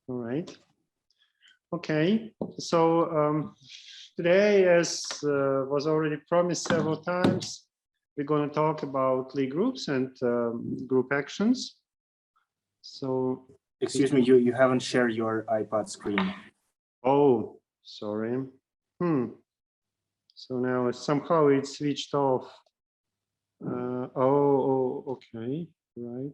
All right. Okay. So today, as was already promised several times, we're going to talk about Lie groups and group actions. So, excuse me, you haven't shared your iPad screen. Oh, sorry. So now somehow it switched off. Okay, right.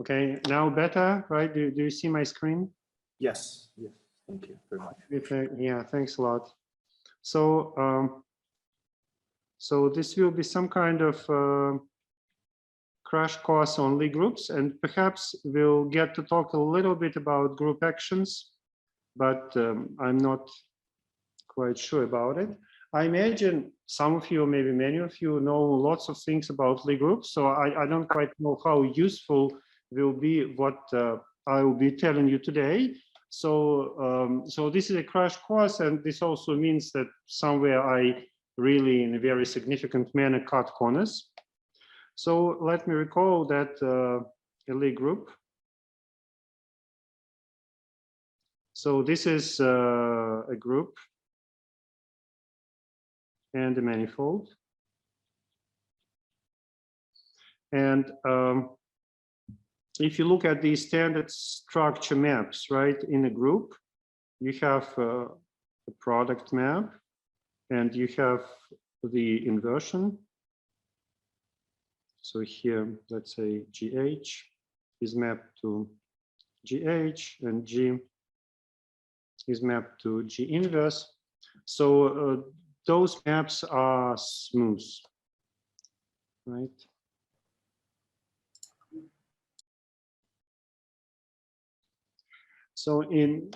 Okay, now better, right? Do you see my screen? Yes, yes, thank you very much. Yeah, thanks a lot. So, so this will be some kind of crash course on Lie groups, and perhaps we'll get to talk a little bit about group actions, but I'm not quite sure about it. I imagine some of you, maybe many of you, know lots of things about Lie groups, so I don't quite know how useful will be what I will be telling you today. So, so this is a crash course, and this also means that somewhere I really, in a very significant manner, cut corners. So let me recall that a Lie group. So this is a group and a manifold. And if you look at the standard structure maps, right, in a group, you have a product map and you have the inversion. So here, let's say GH is mapped to GH and G is mapped to G inverse. So those maps are smooth, right? So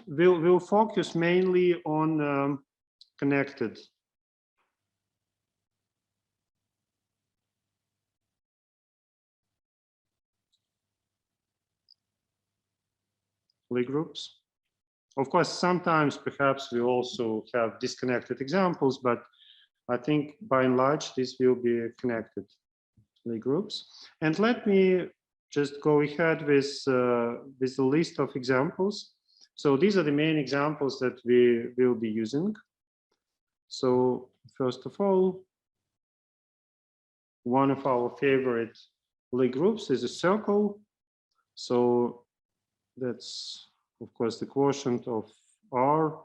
we'll focus mainly on connected Lie groups. Of course, sometimes perhaps we also have disconnected examples, but I think by and large this will be connected Lie groups. And let me just go ahead with the list of examples. So these are the main examples that we will be using. So first of all, one of our favorite Lie groups is a circle. So that's, of course, the quotient of R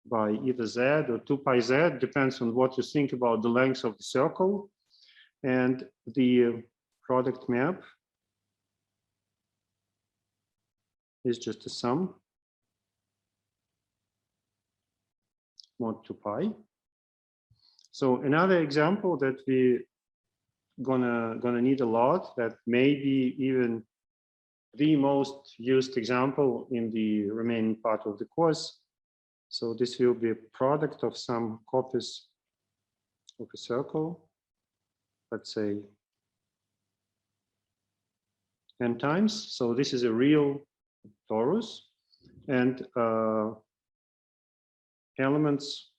by either Z or 2 pi Z, depends on what you think about the length of the circle. And the product map is just a sum mod 2 pi. So another example that we gonna need a lot, that may be even the most used example in the remaining part of the course. So this will be a product of some copies of a circle, let's say n times. So this is a real torus, and elements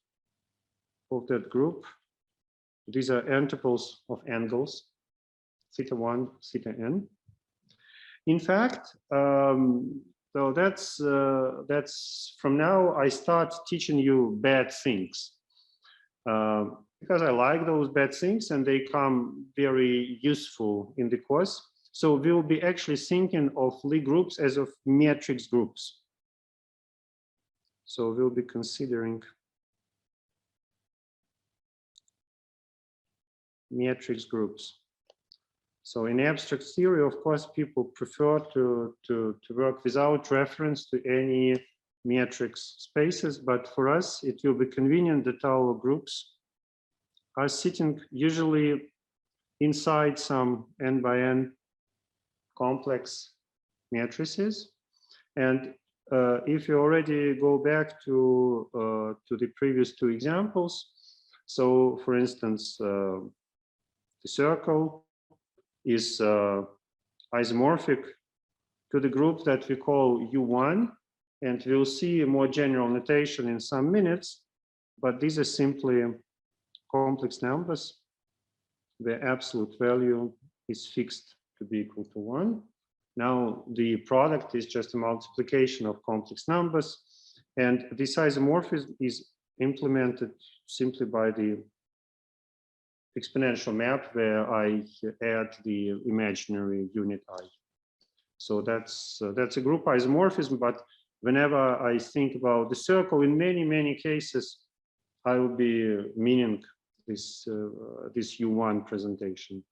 of that group, these are antiples of angles, theta 1, theta n. In fact, so that's from now I start teaching you bad things because I like those bad things and they come very useful in the course. So we'll be actually thinking of Lie groups as of matrix groups. So we'll be considering matrix groups. So in abstract theory, of course, people prefer to work without reference to any matrix spaces, but for us, it will be convenient that our groups are sitting usually inside some n by n complex matrices. And if you already go back to the previous two examples, so for instance, the circle is isomorphic to the group that we call U1, and we'll see a more general notation in some minutes. but these are simply complex numbers where absolute value is fixed to be equal to 1. Now the product is just a multiplication of complex numbers, and this isomorphism is implemented simply by the exponential map where I add the imaginary unit I. So that's a group isomorphism, but whenever I think about the circle, in many cases, I will be meaning this U1 presentation.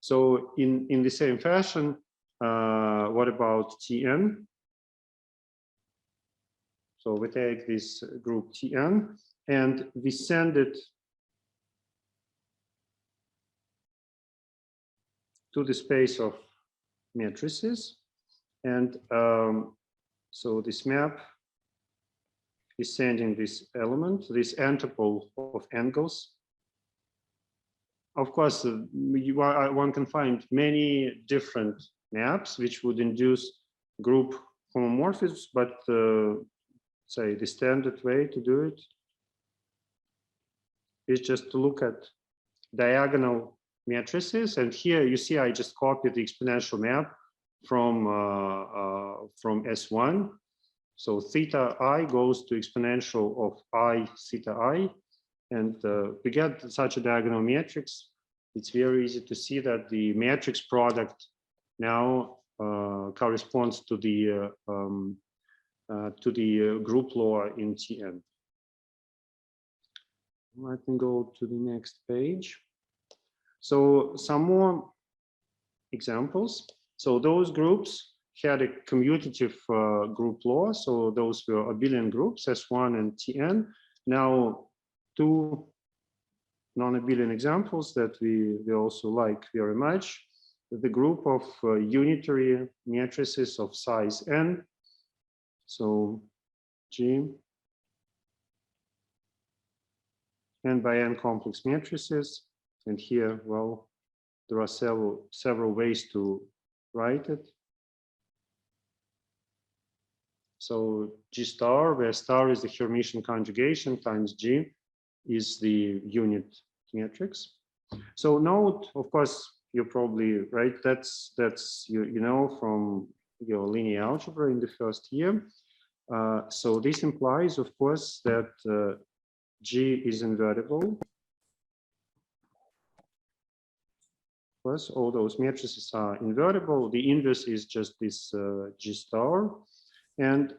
So in the same fashion, what about Tn? So we take this group Tn and we send it to the space of matrices. And so this map is sending this element, this antipole of angles. Of course, one can find many different maps which would induce group homomorphisms, but say the standard way to do it is just to look at diagonal matrices. And here you see I just copied the exponential map from S1. So theta I goes to exponential of I theta I. And to get such a diagonal matrix, it's very easy to see that the matrix product now corresponds to the group law in Tn. I can go to the next page. So some more examples. So those groups had a commutative group law. So those were abelian groups, S1 and Tn. Now, two non-abelian examples that we also like very much. The group of unitary matrices of size n. So G n by n complex matrices. And here, well, there are several ways to write it. So G star, where star is the Hermitian conjugation times G is the unit matrix. So note, of course, you're probably right. That's you know from your linear algebra in the first year. So this implies, of course, that G is invertible. Of course, all those matrices are invertible. The inverse is just this G star. And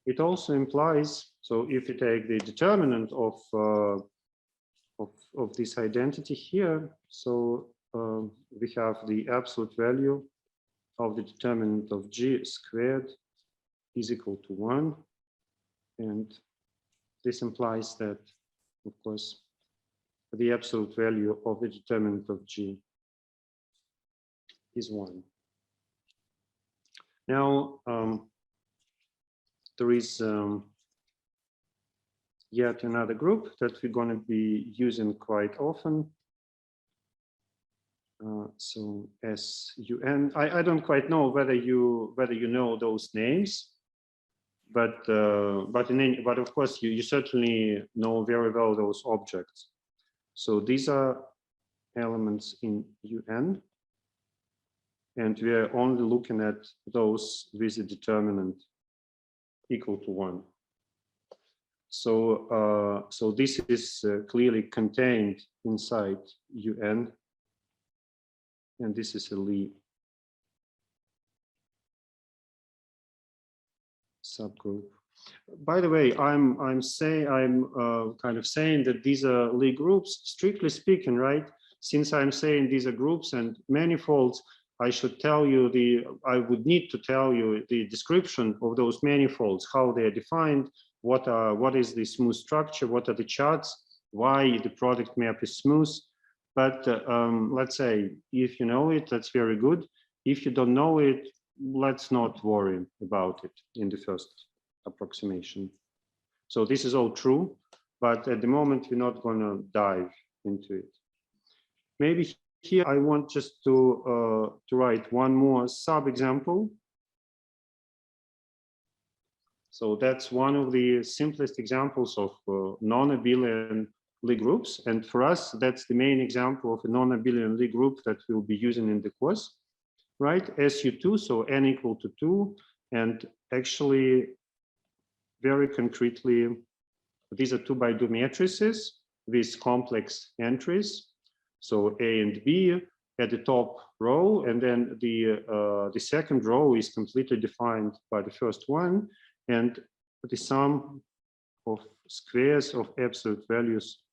it also implies, so if you take the determinant of this identity here, so we have the absolute value of the determinant of G squared is equal to 1. And this implies that, of course, the absolute value of the determinant of G is 1. Now, there is yet another group that we're going to be using quite often. So SUN. I don't quite know whether you know those names, but of course you certainly know very well those objects. So these are elements in UN, and we are only looking at those with a determinant equal to 1. So so this is clearly contained inside UN, and this is a Lie subgroup. By the way, I'm kind of saying that these are Lie groups, strictly speaking, right? Since I'm saying these are groups and manifolds, I should tell you I would need to tell you the description of those manifolds, how they are defined, what is the smooth structure, what are the charts, why the product map is smooth. But let's say if you know it, that's very good. If you don't know it, let's not worry about it in the first approximation. So this is all true, but at the moment we're not going to dive into it. Maybe here I want just to write one more sub-example. So that's one of the simplest examples of non-abelian Lie groups. And for us, that's the main example of a non-abelian Lie group that we'll be using in the course, right? SU2, so n equal to 2. And actually, very concretely, these are 2x2 matrices with complex entries. So A and B at the top row, and then the second row is completely defined by the first one, and the sum of squares of absolute values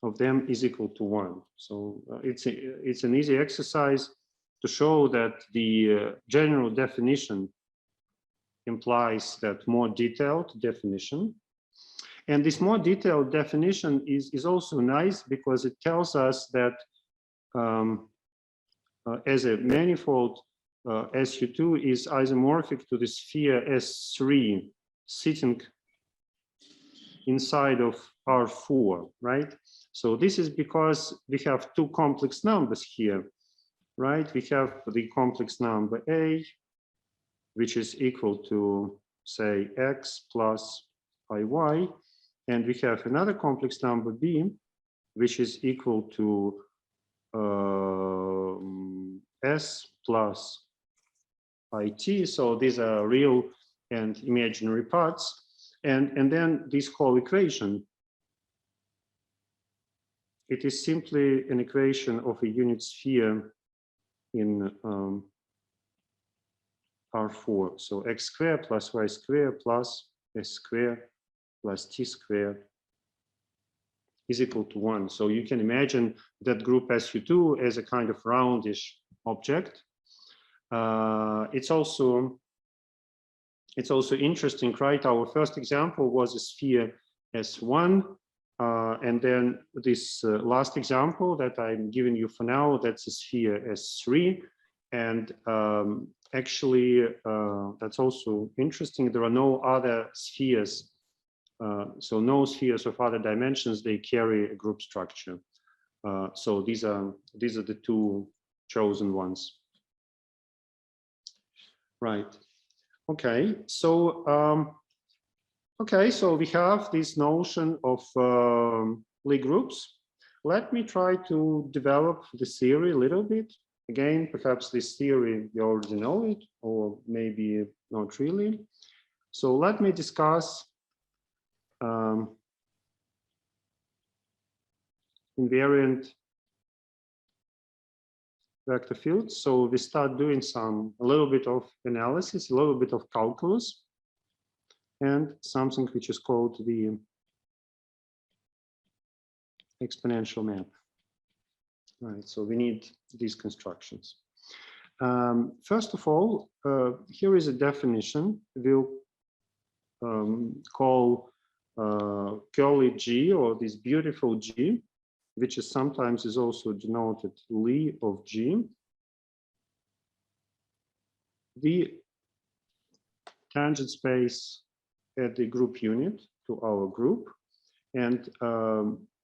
of them is equal to 1. So it's an easy exercise to show that the general definition implies that more detailed definition. And this more detailed definition is also nice because it tells us that as a manifold, SU2 is isomorphic to the sphere S3 sitting inside of R4, right? So this is because we have two complex numbers here, right? We have the complex number A, which is equal to, say, X plus IY, and we have another complex number B, which is equal to S plus IT. So these are real and imaginary parts. And then this whole equation, it is simply an equation of a unit sphere in R4. So X squared plus Y squared plus S squared plus T squared is equal to 1. So you can imagine that group SU2 as a kind of roundish object. It's also interesting, right? Our first example was a sphere S1, and then this last example that I'm giving you for now, that's a sphere S3. And actually, that's also interesting. There are no other spheres. So no spheres of other dimensions, they carry a group structure. So these are the two chosen ones. Right. Okay. So so we have this notion of Lie groups. Let me try to develop the theory a little bit. Again, perhaps this theory you already know it, or maybe not really. So let me discuss invariant vector fields. So we start doing a little bit of analysis, a little bit of calculus, and something which is called the exponential map. All right, so we need these constructions. First of all, here is a definition. We'll call curly G, or this beautiful G, which is sometimes is also denoted Lie of G. The tangent space at the group unit to our group. And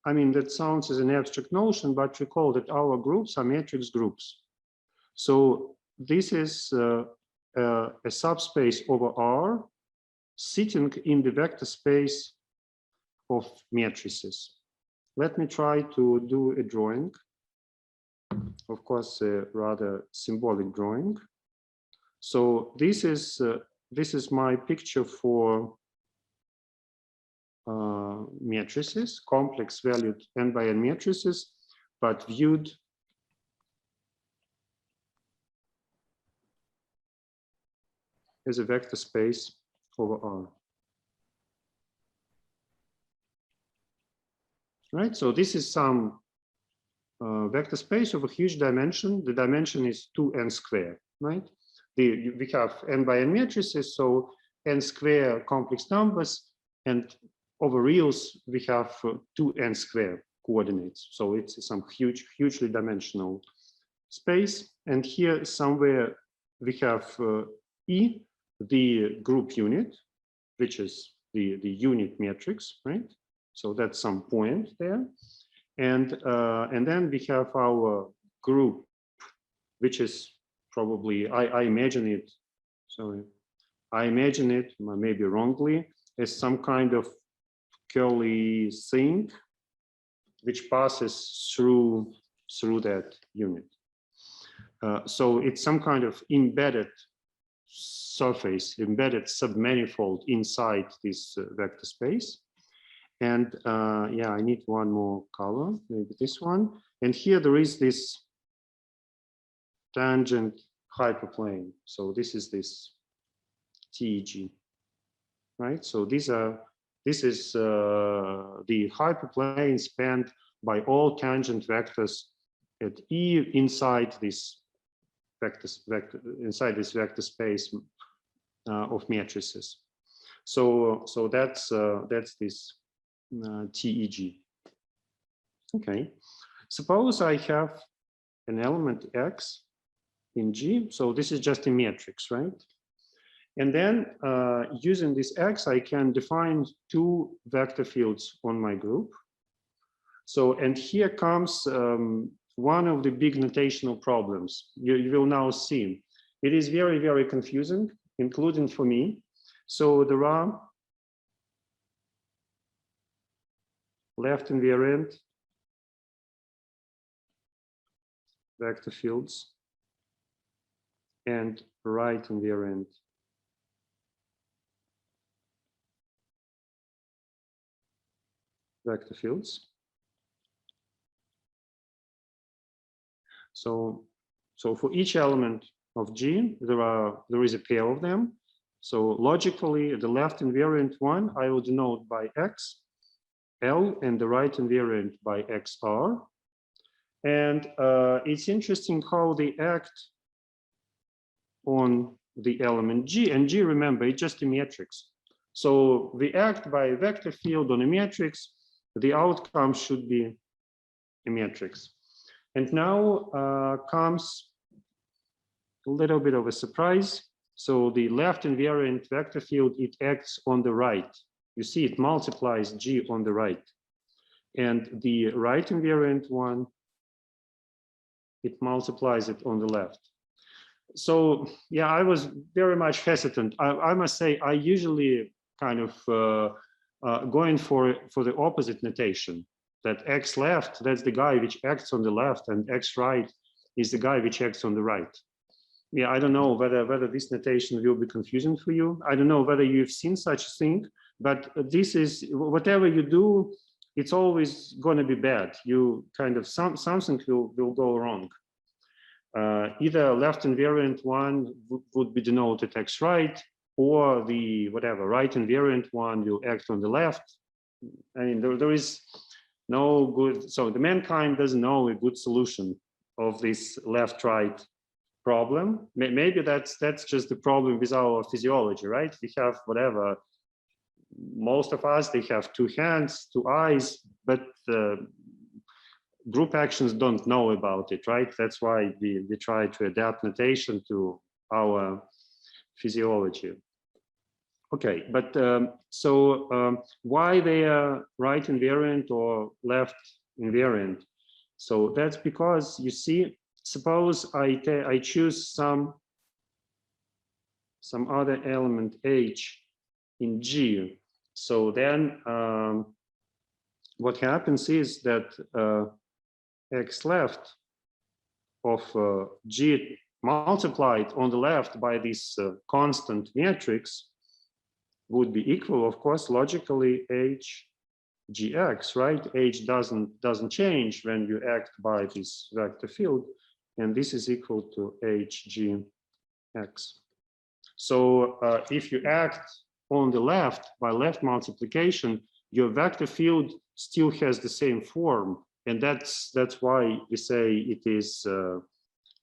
I mean, that sounds as an abstract notion, but recall that our groups are matrix groups. So this is a subspace over R sitting in the vector space of matrices. Let me try to do a drawing. Of course, a rather symbolic drawing. So this is my picture for matrices, complex valued n by n matrices, but viewed as a vector space over R. Right, so this is some vector space of a huge dimension. The dimension is 2n squared, right? We have n by n matrices, so n square complex numbers, and over reals we have 2n square coordinates. So it's some hugely dimensional space. And here somewhere we have E, the group unit, which is the unit matrix, right? So that's some point there. And then we have our group, which is probably, I imagine it, sorry, I imagine it, maybe wrongly, as some kind of curly thing which passes through that unit. So it's some kind of embedded surface, embedded submanifold inside this vector space. And yeah, I need one more color, maybe this one. And here there is this tangent hyperplane. So this is this TEG, right? So this is the hyperplane spanned by all tangent vectors at E inside this inside this vector space of matrices. So that's this TEG. Okay, suppose I have an element X in G. So this is just a matrix, right? And then using this X, I can define two vector fields on my group. So, and here comes one of the big notational problems you will now see. It is very, very confusing, including for me. So there are left invariant vector fields and right invariant vector fields. So for each element of G, there is a pair of them. So logically, the left invariant one I will denote by X, L, and the right invariant by XR. And it's interesting how they act on the element G. And G, remember, it's just a matrix. So they act by a vector field on a matrix. The outcome should be a matrix. And now comes a little bit of a surprise. So the left invariant vector field, it acts on the right. You see, it multiplies G on the right. And the right invariant one, it multiplies it on the left. So yeah, I was very much hesitant. I must say, I usually kind of going for the opposite notation. That X left, that's the guy which acts on the left, and X right is the guy which acts on the right. Yeah, I don't know whether this notation will be confusing for you. I don't know whether you've seen such a thing, but this is, whatever you do, it's always going to be bad. You kind of, something will go wrong. Either left invariant one would be denoted X right, or the whatever right invariant one will act on the left. I mean, there is no good, so the mankind doesn't know a good solution of this left-right problem. Maybe that's just the problem with our physiology, right? We have whatever, most of us, they have two hands, two eyes, but group actions don't know about it, right? That's why we try to adapt notation to our physiology. Okay, but why they are right invariant or left invariant? So that's because, you see, suppose I choose some other element H in G. So then what happens is that X left of G multiplied on the left by this constant matrix would be equal, of course, logically H GX, right? H doesn't change when you act by this vector field, and this is equal to HGX. So if you act on the left by left multiplication, your vector field still has the same form, and that's why we say it is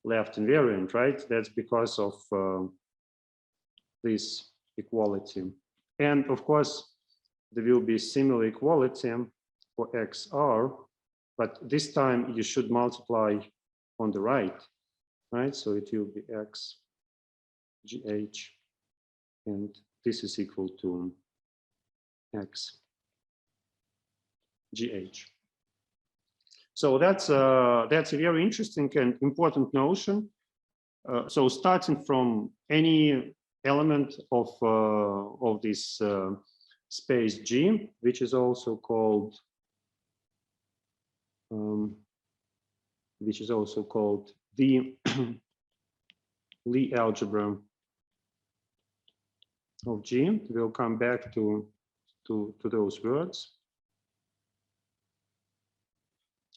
left invariant, right? That's because of this equality. And of course, there will be similar equality for XR, but this time you should multiply on the right, right? So it will be X GH, and this is equal to X GH. So that's a very interesting and important notion. So starting from any element of this space G, which is also called the Lie algebra of G. We'll come back to those words.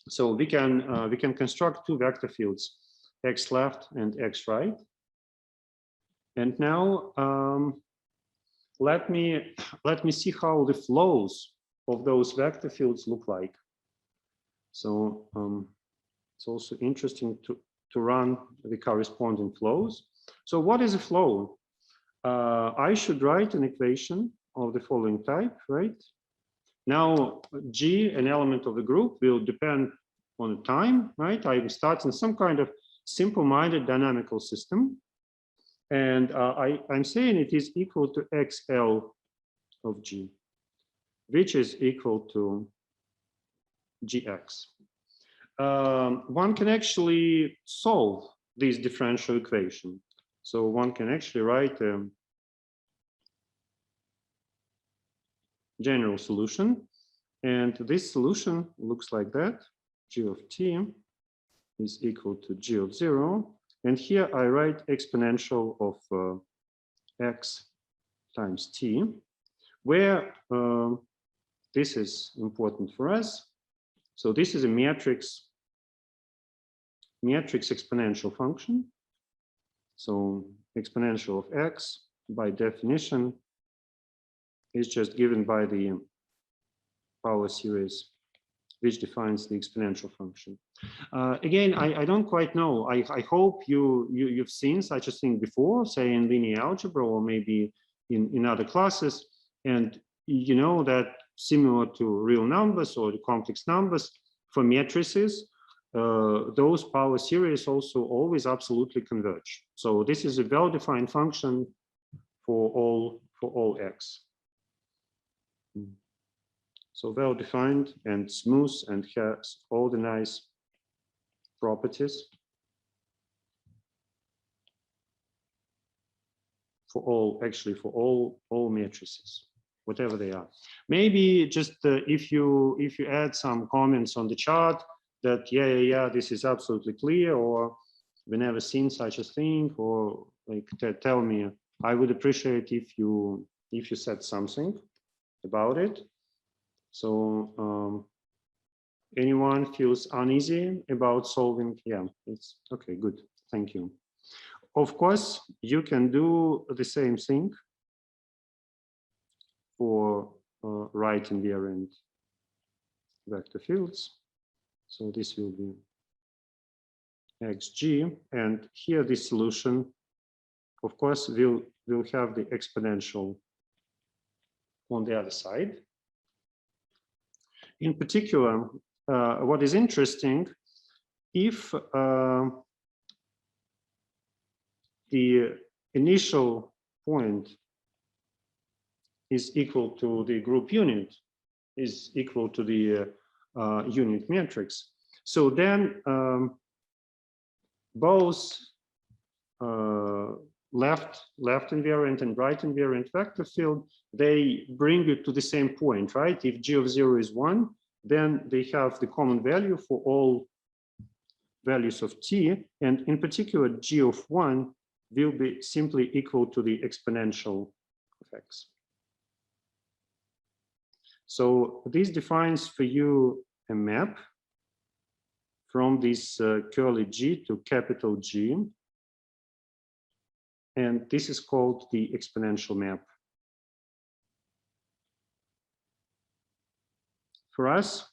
So we can construct two vector fields, x left and x right. And now let me see how the flows of those vector fields look like. So it's also interesting to run the corresponding flows. So what is a flow? I should write an equation of the following type, right? Now, G, an element of the group, will depend on the time, right? I'm starting some kind of simple-minded dynamical system. And I'm saying it is equal to XL of G, which is equal to GX. One can actually solve this differential equation. So one can actually write a general solution. And this solution looks like that. G of t is equal to G of 0. And here I write exponential of x times t, where this is important for us. So this is a matrix exponential function. So exponential of x, by definition, is just given by the power series, which defines the exponential function. Again, I don't quite know. I hope you've seen such a thing before, say in linear algebra or maybe in other classes. And you know that similar to real numbers or the complex numbers, for matrices, those power series also always absolutely converge. So this is a well-defined function for all x. So well-defined and smooth and has all the nice properties for all matrices, whatever they are. Maybe just if you add some comments on the chart that yeah, this is absolutely clear, or we never seen such a thing, or like tell me, I would appreciate if you said something about it. So anyone feels uneasy about solving? Yeah, it's okay, good, thank you. Of course, you can do the same thing for right invariant vector fields. So this will be xg, and here this solution, of course, will have the exponential on the other side. In particular, what is interesting, if the initial point is equal to the group unit, is equal to the unit matrix, so then both left invariant and right invariant vector field, they bring you to the same point, right? If G of 0 is 1, then they have the common value for all values of t, and in particular G of 1 will be simply equal to the exponential of x. So this defines for you a map from this curly G to capital G. And this is called the exponential map. For us,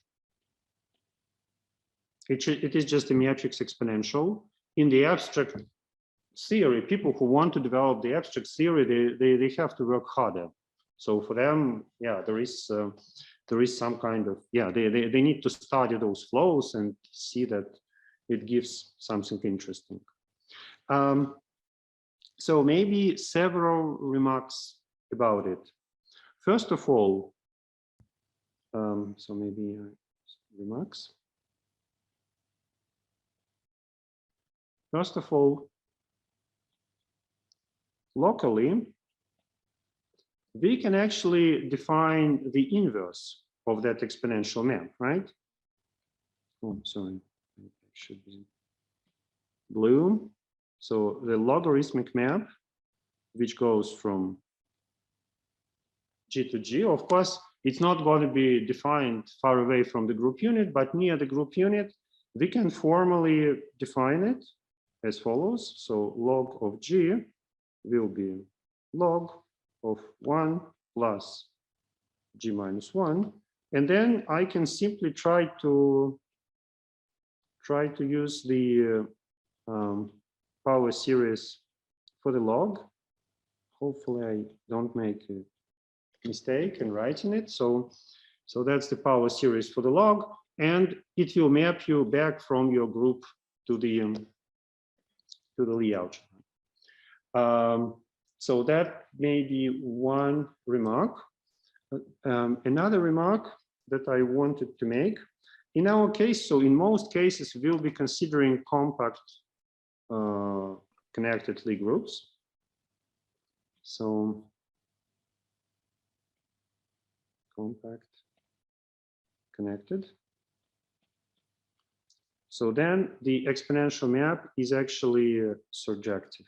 it is just a matrix exponential. In the abstract theory, people who want to develop the abstract theory, they have to work harder. So for them, yeah, there is some kind of, yeah, they need to study those flows and see that it gives something interesting. So maybe several remarks about it. First of all, so maybe remarks. First of all, locally, we can actually define the inverse of that exponential map, right? Oh, sorry, it should be blue. So the logarithmic map, which goes from G to G, of course, it's not going to be defined far away from the group unit, but near the group unit, we can formally define it as follows. So log of G will be log of 1 plus G minus 1. And then I can simply try to use the power series for the log. Hopefully I don't make a mistake in writing it. So that's the power series for the log, and it will map you back from your group to the layout. So that may be one remark. Another remark that I wanted to make, in our case, so in most cases, we'll be considering compact connected Lie groups. So compact connected. So then the exponential map is actually surjective.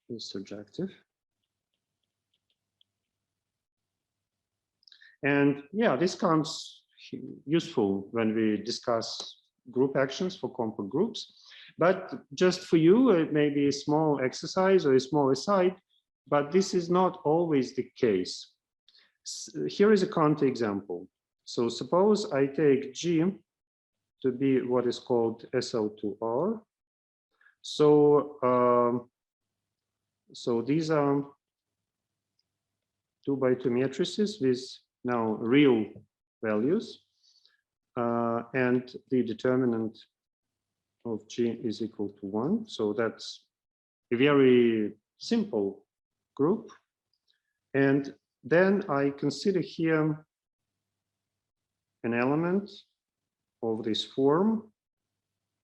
Is surjective. And yeah, this comes useful when we discuss group actions for compact groups. But just for you, it may be a small exercise or a small aside, but this is not always the case. Here is a counterexample. So suppose I take G to be what is called SL2R. So, so these are 2 by 2 matrices with now real values. And the determinant of G is equal to 1. So that's a very simple group. And then I consider here an element of this form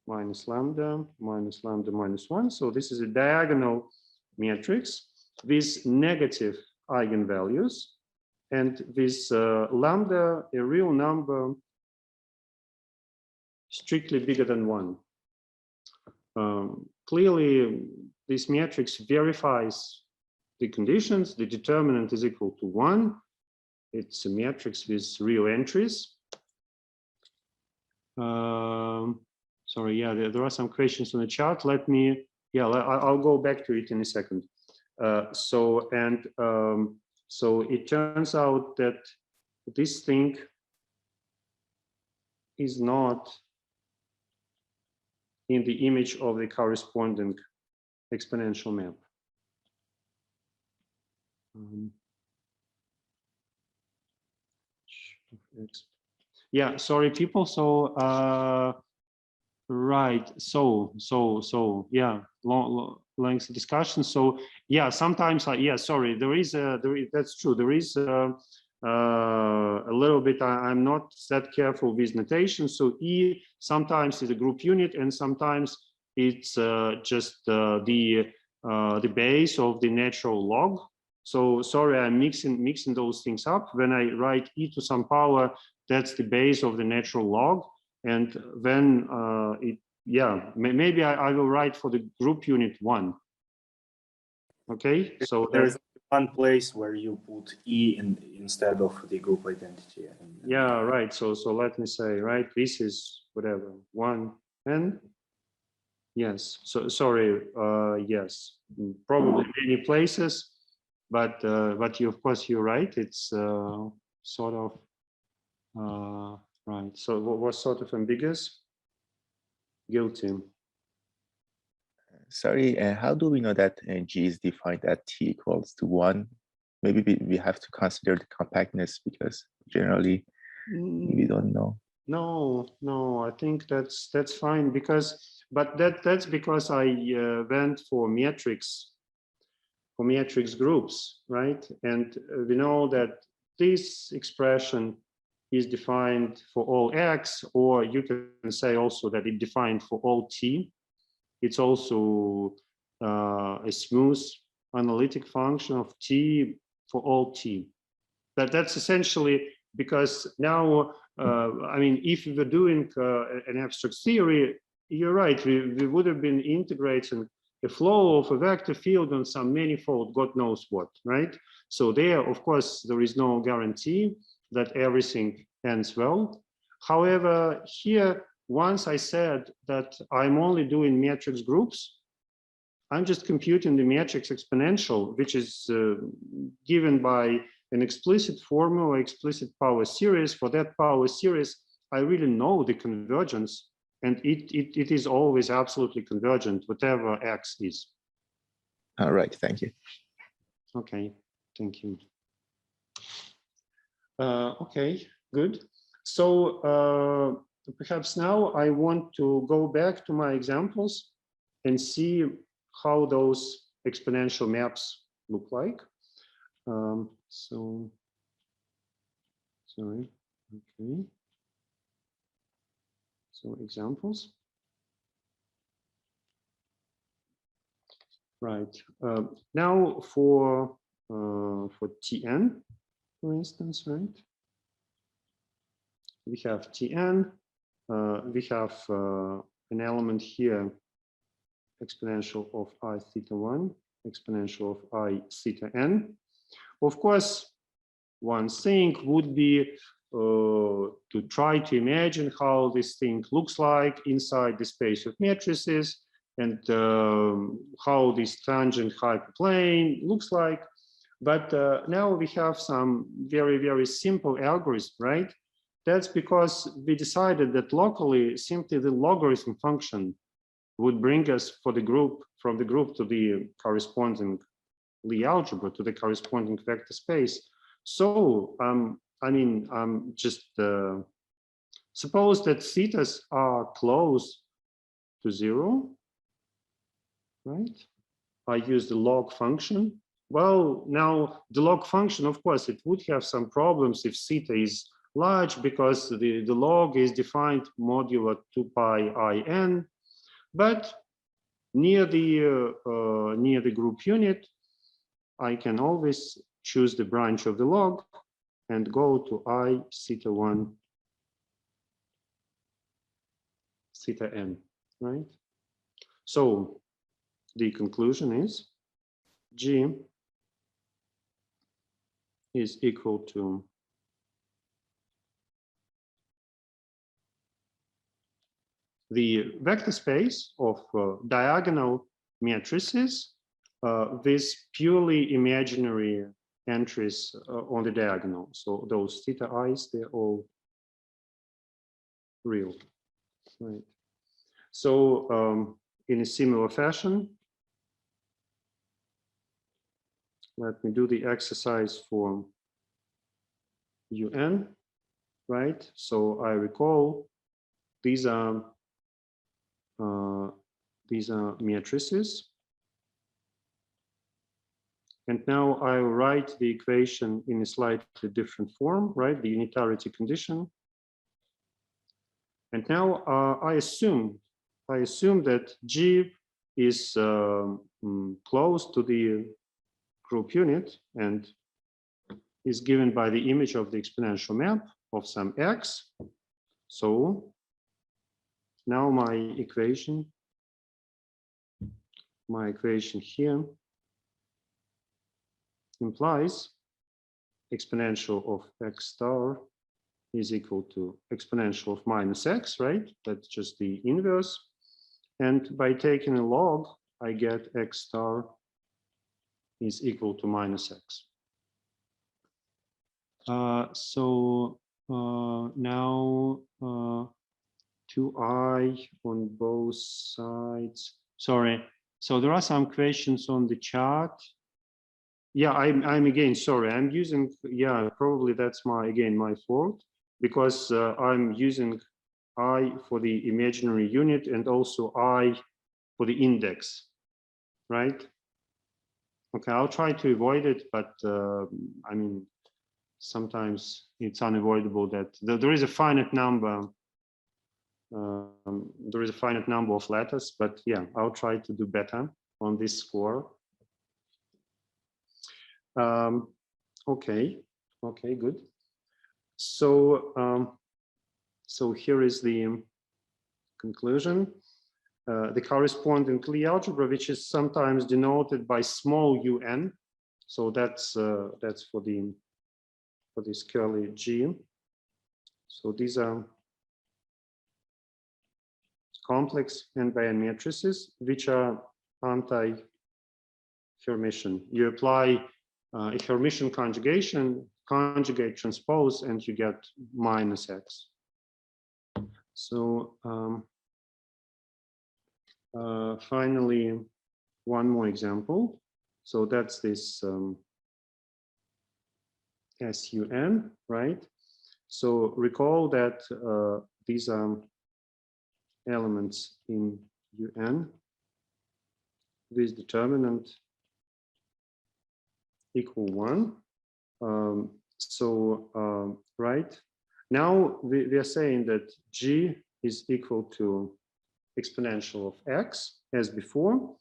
minus lambda, minus lambda, minus 1. So this is a diagonal matrix with negative eigenvalues and with lambda, a real number strictly bigger than 1. Clearly, this matrix verifies the conditions. The determinant is equal to 1. It's a matrix with real entries. Sorry, yeah, there are some questions on the chart. Let me, yeah, I'll go back to it in a second. So it turns out that this thing is not in the image of the corresponding exponential map. Yeah, sorry, people. So right. So yeah, long length discussion. So yeah, sometimes yeah, sorry. That's true. There is a little bit. I'm not that careful with notation. So E sometimes is a group unit, and sometimes it's just the base of the natural log. So sorry, I'm mixing those things up. When I write E to some power, that's the base of the natural log. And then maybe I will write for the group unit 1. Okay, so there's one place where you put E instead of the group identity. Yeah, right. So let me say, right, this is whatever 1 and yes. So sorry, yes, probably many places, but you, of course, you're right. It's sort of right. So what was sort of ambiguous? Guilty. Sorry, how do we know that G is defined at T equals to 1? Maybe we have to consider the compactness, because generally we don't know. No, I think that's fine, because that's because I went for matrix groups, right? And we know that this expression is defined for all x, or you can say also that it defined for all t. It's also a smooth analytic function of t for all t. That's essentially because now, I mean, if we were doing an abstract theory, you're right, we would have been integrating a flow of a vector field on some manifold, God knows what, right? So there, of course, there is no guarantee that everything ends well. However, here, once I said that I'm only doing matrix groups, I'm just computing the matrix exponential, which is given by an explicit formula, explicit power series. For that power series, I really know the convergence, and it is always absolutely convergent, whatever x is. All right, thank you. Okay, thank you. Okay, good. So perhaps now I want to go back to my examples and see how those exponential maps look like. So, sorry, okay. So examples. Right. Now for Tn, for instance, right? We have Tn. We have an element here, exponential of I theta 1, exponential of I theta n. Of course, one thing would be to try to imagine how this thing looks like inside the space of matrices, and how this tangent hyperplane looks like. But now we have some very, very simple algorithm, right? That's because we decided that locally, simply the logarithm function would bring us for the group, from the group to the corresponding Lie algebra, to the corresponding vector space. So, I mean, just suppose that thetas are close to 0, right? I use the log function. Well, now the log function, of course, it would have some problems if theta is large, because the log is defined modulo 2 pi in, but near the group unit, I can always choose the branch of the log and go to I theta 1 theta n, right? So the conclusion is G is equal to the vector space of diagonal matrices with purely imaginary entries on the diagonal. So those theta i's, they're all real, right? So in a similar fashion, let me do the exercise for UN, right? So I recall these are matrices. And now I write the equation in a slightly different form, right? The unitarity condition. And now I assume that G is close to the group unit and is given by the image of the exponential map of some x. So now my equation here implies exponential of x star is equal to exponential of minus x, right? That's just the inverse. And by taking a log, I get x star is equal to minus x. So now 2i on both sides. Sorry. So there are some questions on the chart. Yeah, I'm again sorry. I'm using, yeah, probably that's my fault, because I'm using I for the imaginary unit and also I for the index, right? Okay, I'll try to avoid it, but I mean, sometimes it's unavoidable that there is a finite number. There is a finite number of letters, but yeah, I'll try to do better on this score. Okay, good. So, so here is the conclusion. The corresponding Lie algebra, which is sometimes denoted by small un. So that's for this curly G. So these are complex n-by-n matrices which are anti-Hermitian. You apply a Hermitian conjugation, conjugate transpose, and you get minus x. So finally, one more example. So that's this SUN, right? So recall that these are elements in UN with determinant equal 1. Right now we are saying that G is equal to exponential of x as before,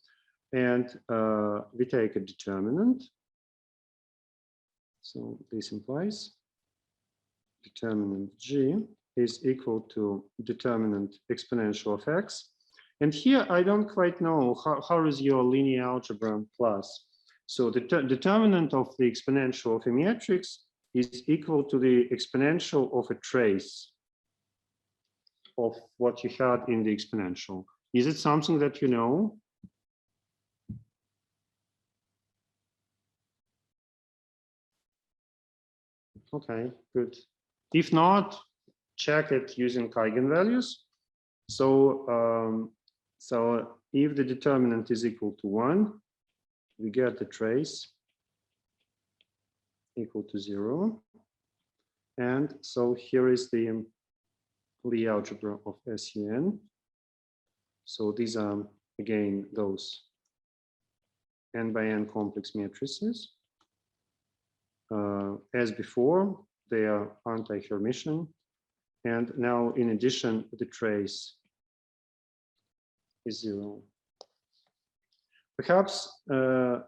and we take a determinant. So this implies determinant G is equal to determinant exponential of x. And here I don't quite know how is your linear algebra class. So the determinant of the exponential of a matrix is equal to the exponential of a trace of what you had in the exponential. Is it something that you know? Okay, good. If not, check it using eigenvalues. So, so if the determinant is equal to 1, we get the trace equal to 0. And so here is the Lie algebra of SUN. So these are, again, those n-by-n complex matrices. As before, they are anti-Hermitian. And now, in addition, the trace is 0. Perhaps,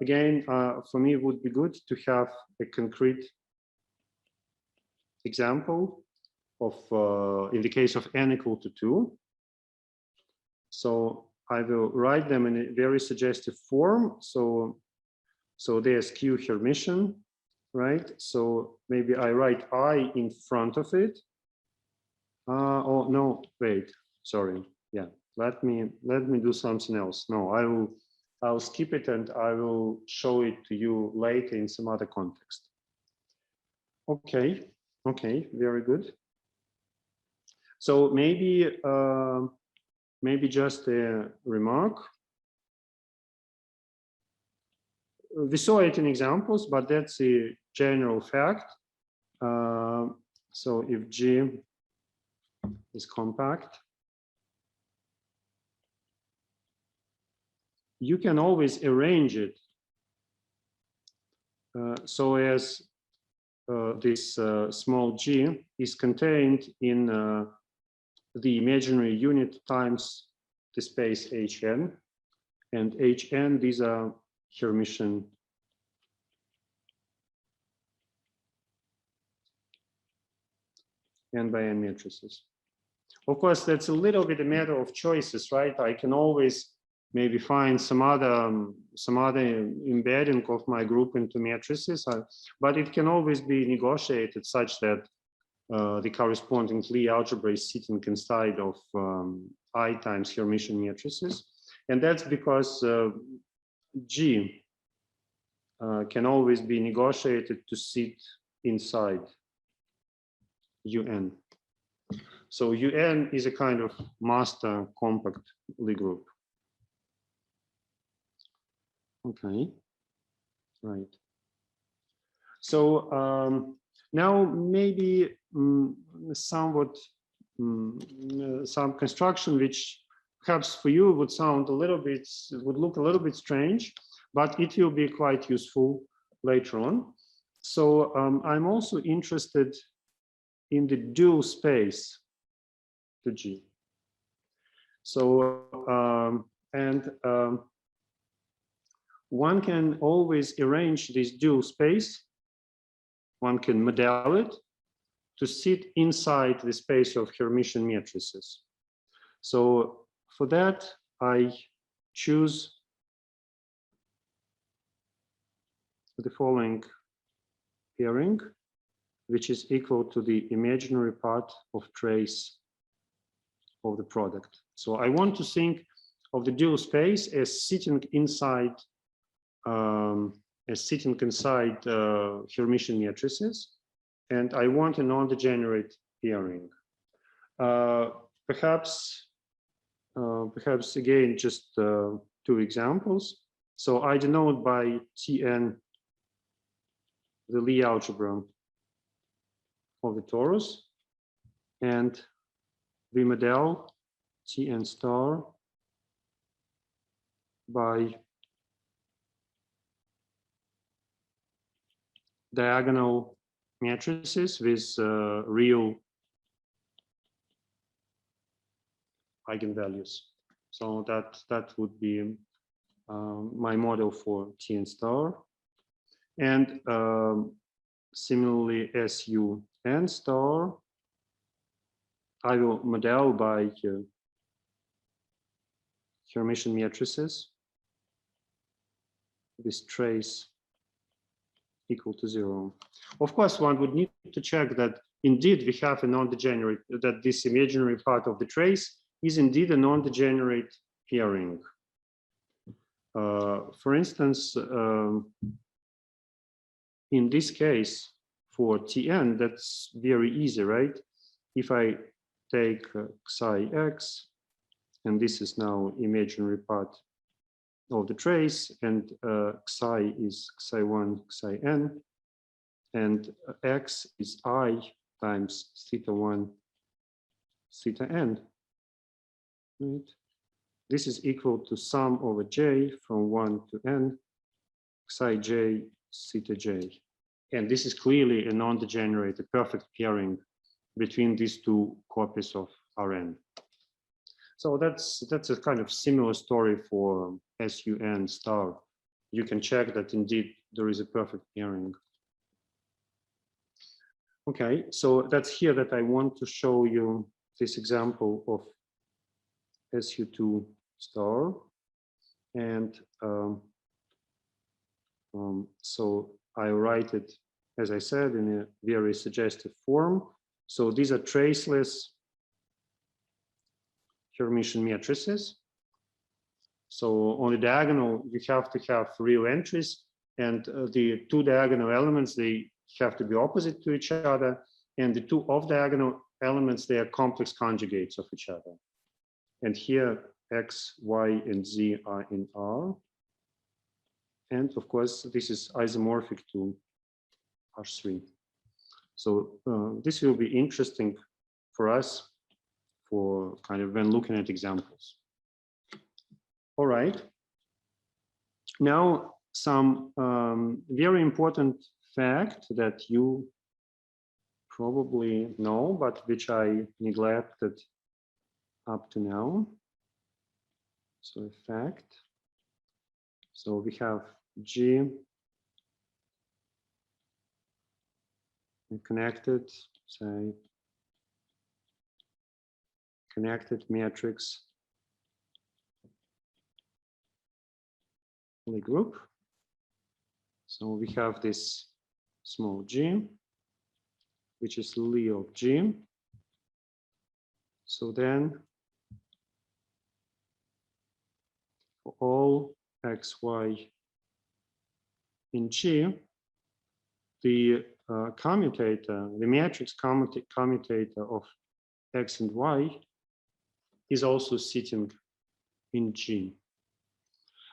again, for me, it would be good to have a concrete example of, in the case of n equal to 2. So I will write them in a very suggestive form. So there's Q Hermitian, right? So maybe I write I in front of it. Oh no, wait, sorry. Yeah, let me do something else. No, I'll skip it and I will show it to you later in some other context. Okay, very good. So maybe just a remark. We saw it in examples, but that's a general fact. So if G is compact, you can always arrange it so as this small g is contained in the imaginary unit times the space Hn, and Hn, these are Hermitian n-by-n matrices. Of course, that's a little bit a matter of choices, right? I can always maybe find some other embedding of my group into matrices, but it can always be negotiated such that the corresponding Lie algebra is sitting inside of I times Hermitian matrices, and that's because G can always be negotiated to sit inside UN. So UN is a kind of master compact Lie group. Okay, right. So now maybe somewhat some construction which perhaps for you would sound a little bit, would look a little bit strange, but it will be quite useful later on. So I'm also interested in the dual space to G. So one can always arrange this dual space. One can model it to sit inside the space of Hermitian matrices. So for that, I choose the following pairing, which is equal to the imaginary part of trace of the product. So I want to think of the dual space as sitting inside Hermitian matrices, and I want a non-degenerate pairing. Perhaps again, just two examples. So I denote by Tn the Lie algebra of the torus, and we model Tn star by diagonal matrices with real eigenvalues. So that would be my model for Tn star. And similarly, Sun star, I will model by Hermitian matrices with trace equal to 0. Of course, one would need to check that indeed we have a non-degenerate, that this imaginary part of the trace is indeed a non-degenerate pairing. For instance, in this case, for Tn, that's very easy, right? If I take psi x, and this is now imaginary part of the trace, and psi is psi1, psi n, and x is I times theta1, theta n, right? This is equal to sum over j from 1 to n, psi j, theta j. And this is clearly a non-degenerate, a perfect pairing between these two copies of Rn. So that's a kind of similar story for Sun star. You can check that indeed there is a perfect pairing. Okay, so that's here that I want to show you this example of Su2 star. And so I write it, as I said, in a very suggestive form. So these are traceless Hermitian matrices. So on the diagonal, you have to have real entries, and the two diagonal elements, they have to be opposite to each other, and the two off-diagonal elements, they are complex conjugates of each other. And here, x, y, and z are in R. And of course, this is isomorphic to R3. So this will be interesting for us for kind of when looking at examples. All right. Now, some very important fact that you probably know, but which I neglected up to now. So a fact. So we have G connected, say, connected matrix Lie group. So we have this small g, which is Lie of G. So then for all x, y in G, the commutator, the matrix commutator of x and y is also sitting in G.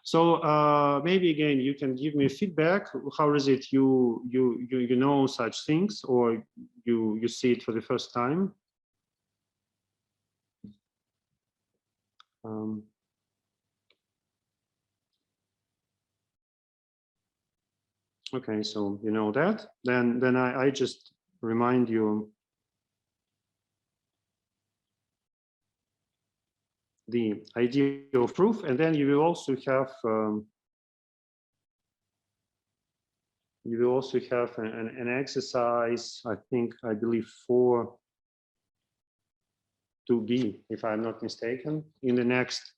So maybe again, you can give me feedback. How is it you know such things, or you see it for the first time? Okay, so you know that. Then I just remind you the idea of proof, and then you will also have an exercise. I believe 4.2b, if I'm not mistaken, in the next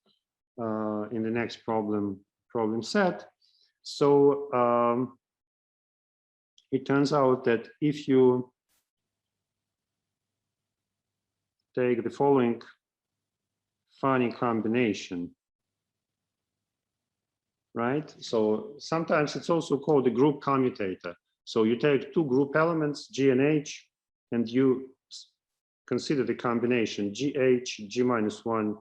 problem set. So it turns out that if you take the following funny combination, right? So sometimes it's also called a group commutator. So you take two group elements, G and H, and you consider the combination GH, G minus 1,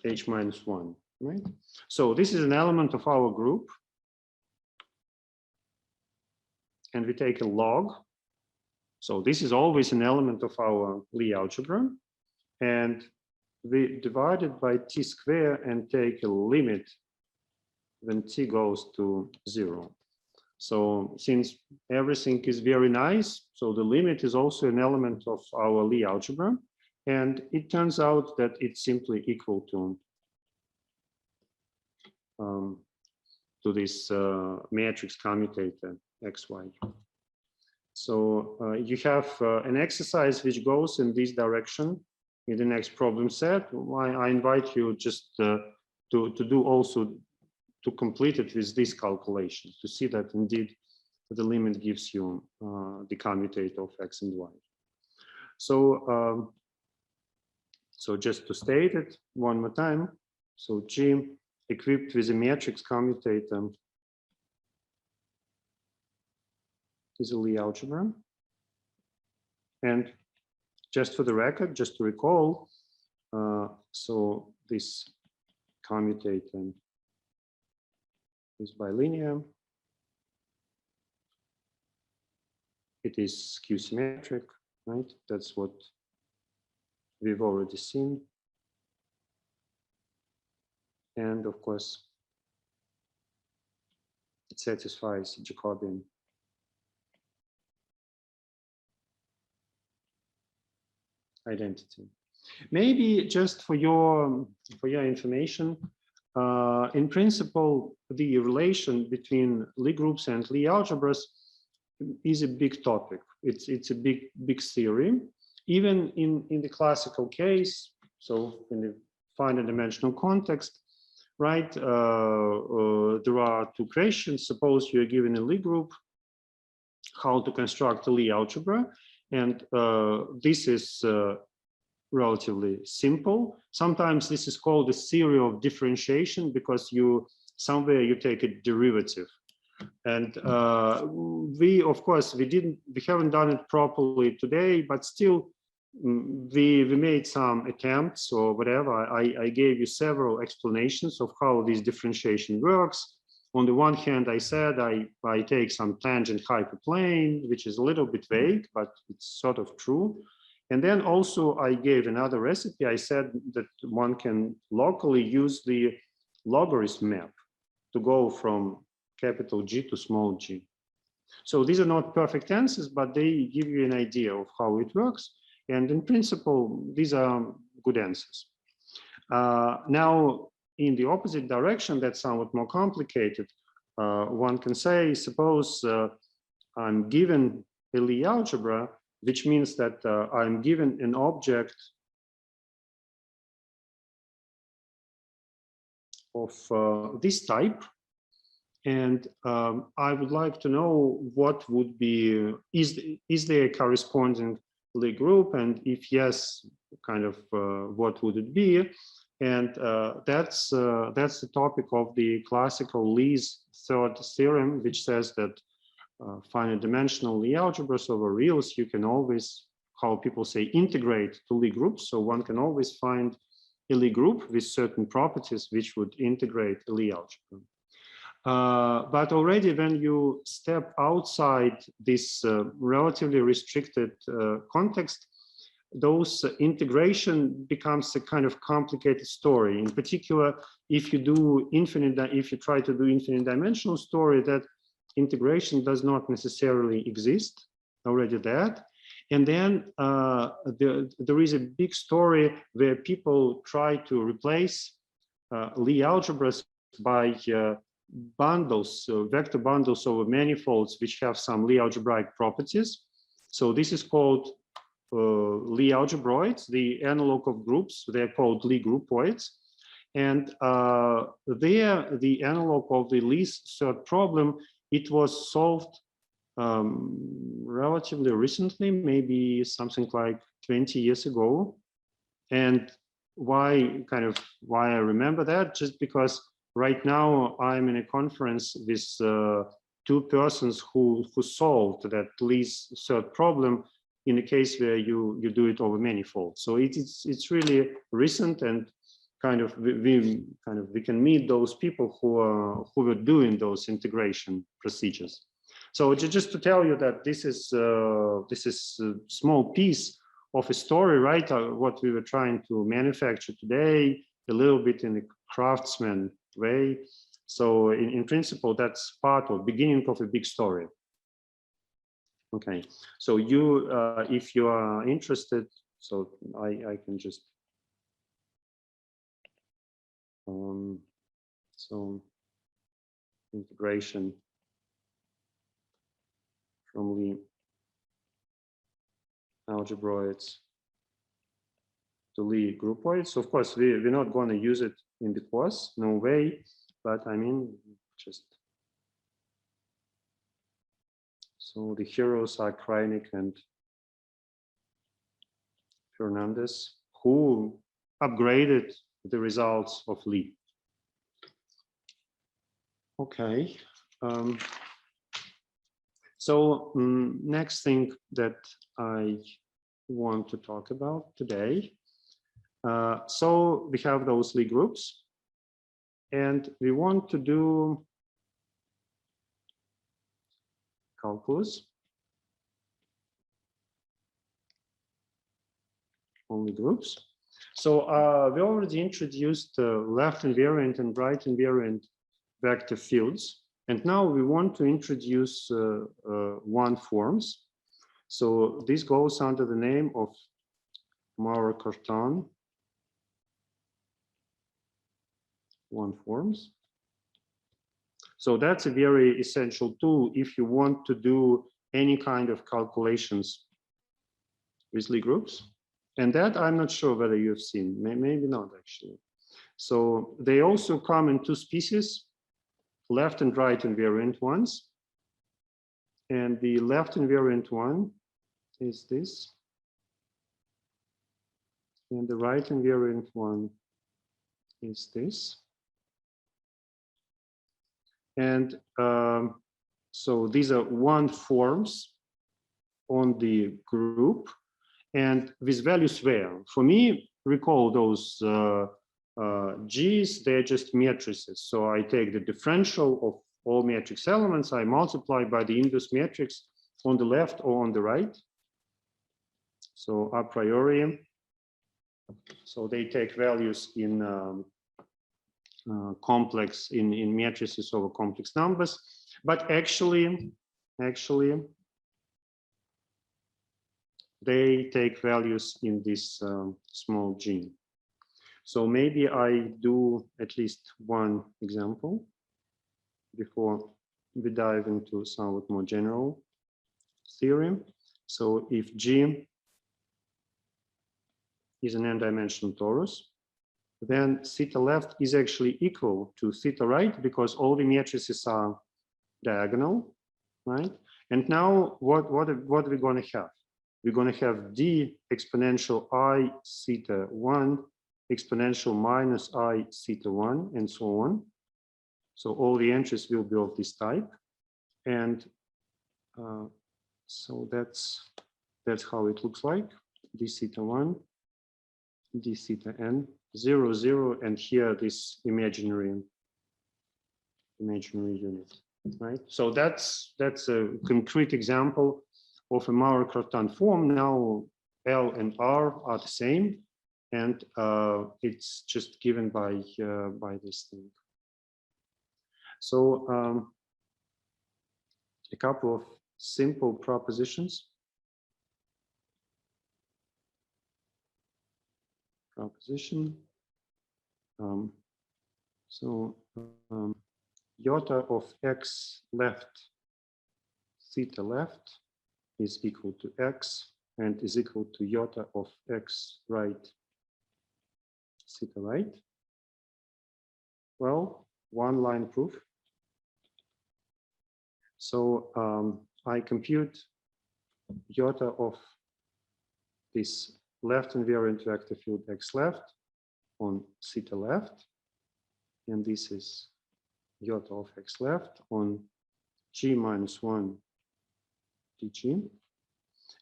H minus 1, right? So this is an element of our group. And we take a log. So this is always an element of our Lie algebra. And we divide it by t squared and take a limit when t goes to 0. So since everything is very nice, so the limit is also an element of our Lie algebra. And it turns out that it's simply equal to this matrix commutator xy. So you have an exercise which goes in this direction in the next problem set. I invite you just to do also to complete it with this calculation to see that indeed the limit gives you the commutator of x and y. So so just to state it one more time, so G equipped with a matrix commutator is a Lie algebra. And just for the record, just to recall, so this commutator is bilinear. It is skew-symmetric, right? That's what we've already seen. And of course, it satisfies Jacobian identity. Maybe just for your information, in principle, the relation between Lie groups and Lie algebras is a big topic. It's a big theory. Even in the classical case, so in the finite dimensional context, right? There are two questions. Suppose you're given a Lie group, how to construct a Lie algebra, and this is relatively simple. Sometimes this is called a theory of differentiation because somewhere you take a derivative. And we haven't done it properly today, but still we made some attempts or whatever. I gave you several explanations of how this differentiation works. On the one hand, I said I take some tangent hyperplane, which is a little bit vague, but it's sort of true. And then also I gave another recipe. I said that one can locally use the logarithm map to go from capital G to small g. So these are not perfect answers, but they give you an idea of how it works. And in principle, these are good answers. Now, in the opposite direction, that's somewhat more complicated. One can say, suppose I'm given a Lie algebra, which means that I'm given an object of this type. And I would like to know what would be, is there a corresponding Lie group? And if yes, kind of what would it be? And that's the topic of the classical Lie's third theorem, which says that finite dimensional Lie algebras over reals, you can always, how people say, integrate to Lie groups. So one can always find a Lie group with certain properties which would integrate a Lie algebra. But already when you step outside this relatively restricted context, those integration becomes a kind of complicated story. In particular, if you try to do infinite dimensional story, that integration does not necessarily exist already that. And then there is a big story where people try to replace Lie algebras by bundles, vector bundles over manifolds which have some Lie algebraic properties. So this is called Lie algebroids, the analog of groups. They're called Lie groupoids. And there, the analog of the least third problem, it was solved relatively recently, maybe something like 20 years ago. And why I remember that, just because right now I'm in a conference with two persons who solved that least third problem in a case where you do it over manifolds. So it's really recent, and we can meet those people who were doing those integration procedures. So just to tell you that this is a small piece of a story, right? What we were trying to manufacture today, a little bit in a craftsman way. So in principle, that's part of beginning of a big story. Okay, so you, if you are interested, so I can just, so integration from the algebroids to Lie groupoids. So of course, we're not going to use it in the course, no way, but I mean, just, so the heroes are Kreinik and Fernandez, who upgraded the results of Lie. Okay. So next thing that I want to talk about today. So we have those Lie groups, and we want to do calculus only groups. So we already introduced left invariant and right invariant vector fields. And now we want to introduce one forms. So this goes under the name of Maurer-Cartan one forms. So that's a very essential tool if you want to do any kind of calculations with Lie groups. And that I'm not sure whether you've seen, maybe not actually. So they also come in two species, left and right invariant ones. And the left invariant one is this. And the right invariant one is this. And so these are one forms on the group, and with values where. For me, recall those G's, they're just matrices. So I take the differential of all matrix elements, I multiply by the inverse matrix on the left or on the right. So a priori, so they take values in complex, in matrices over complex numbers, but actually they take values in this small g. So maybe I do at least one example before we dive into somewhat more general theory. So if G is an n-dimensional torus, then theta left is actually equal to theta right because all the matrices are diagonal, right? And now what are we going to have? We're going to have d exponential I theta 1 exponential minus I theta 1 and so on. So all the entries will be of this type. And so that's how it looks like. D theta 1, d theta n, 0, 0, and here this imaginary unit, right? So that's a concrete example of a Maurer-Cartan form. Now L and R are the same, and it's just given by this thing. So couple of simple propositions. Iota of x left, theta left is equal to x and is equal to iota of x right, theta right. Well, one line proof. So I compute iota of this left invariant vector field x left on theta left, and this is iota of x left on g minus 1 dg.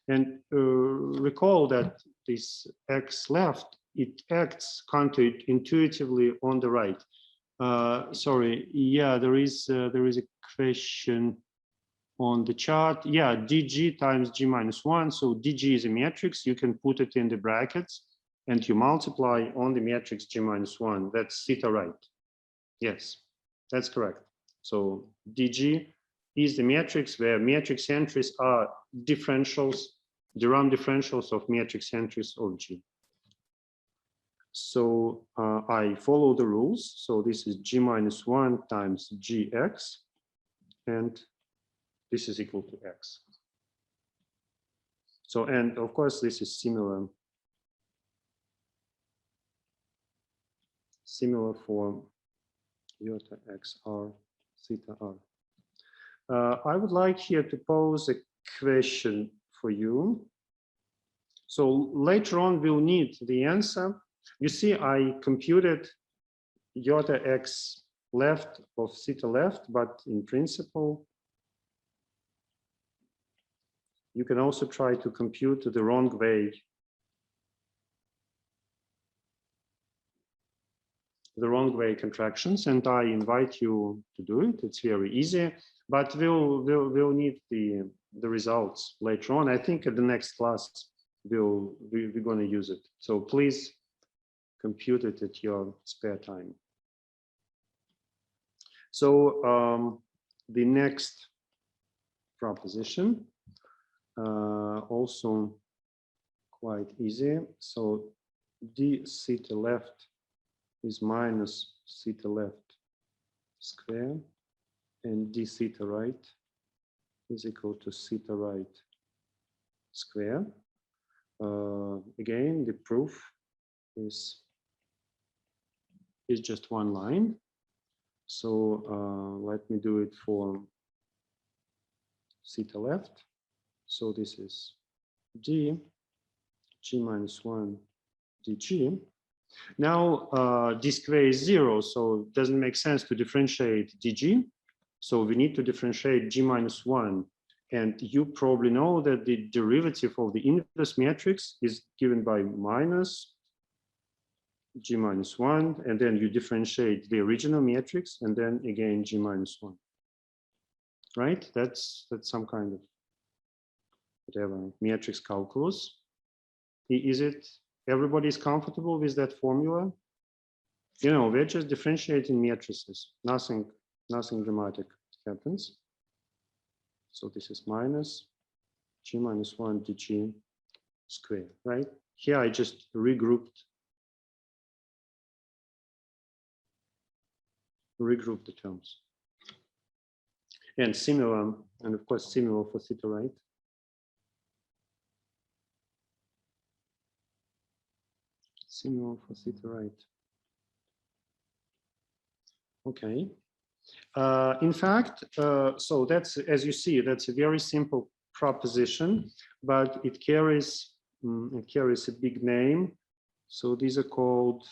And recall that this x left, it acts counterintuitively on the right. Sorry, yeah, there is a question on the chart. Yeah, dg times g minus 1. So dg is a matrix. You can put it in the brackets and you multiply on the matrix g minus 1. That's theta right. Yes, that's correct. So dg is the matrix where matrix entries are differentials, the Ram differentials of matrix entries of G. So I follow the rules. So this is G minus 1 times Gx, and this is equal to X. So, and of course, this is similar for iota x r theta r. I would like here to pose a question for you. So later on, we'll need the answer. You see, I computed iota x left of theta left, but in principle, you can also try to compute the wrong way. The wrong way contractions, and I invite you to do it. It's very easy, but we'll need the results later on. I think at the next class we're going to use it. So please compute it at your spare time. So the next proposition also quite easy. So d theta left is minus theta left square, and d theta right is equal to theta right square. Again, the proof is just one line. So let me do it for theta left. So this is g minus 1 dg. Now d square is 0, so it doesn't make sense to differentiate dg. So we need to differentiate g minus 1. And you probably know that the derivative of the inverse matrix is given by minus g minus 1, and then you differentiate the original matrix, and then again g minus 1. Right? That's some kind of whatever matrix calculus. Is it? Everybody is comfortable with that formula? You know, we're just differentiating matrices. Nothing dramatic happens. So this is minus g minus 1 dg square, right? Here I just regrouped the terms. And similar, and of course similar for theta right. Similar for theta right. Okay. In fact, so that's, as you see, that's a very simple proposition, but it carries a big name. So these are called,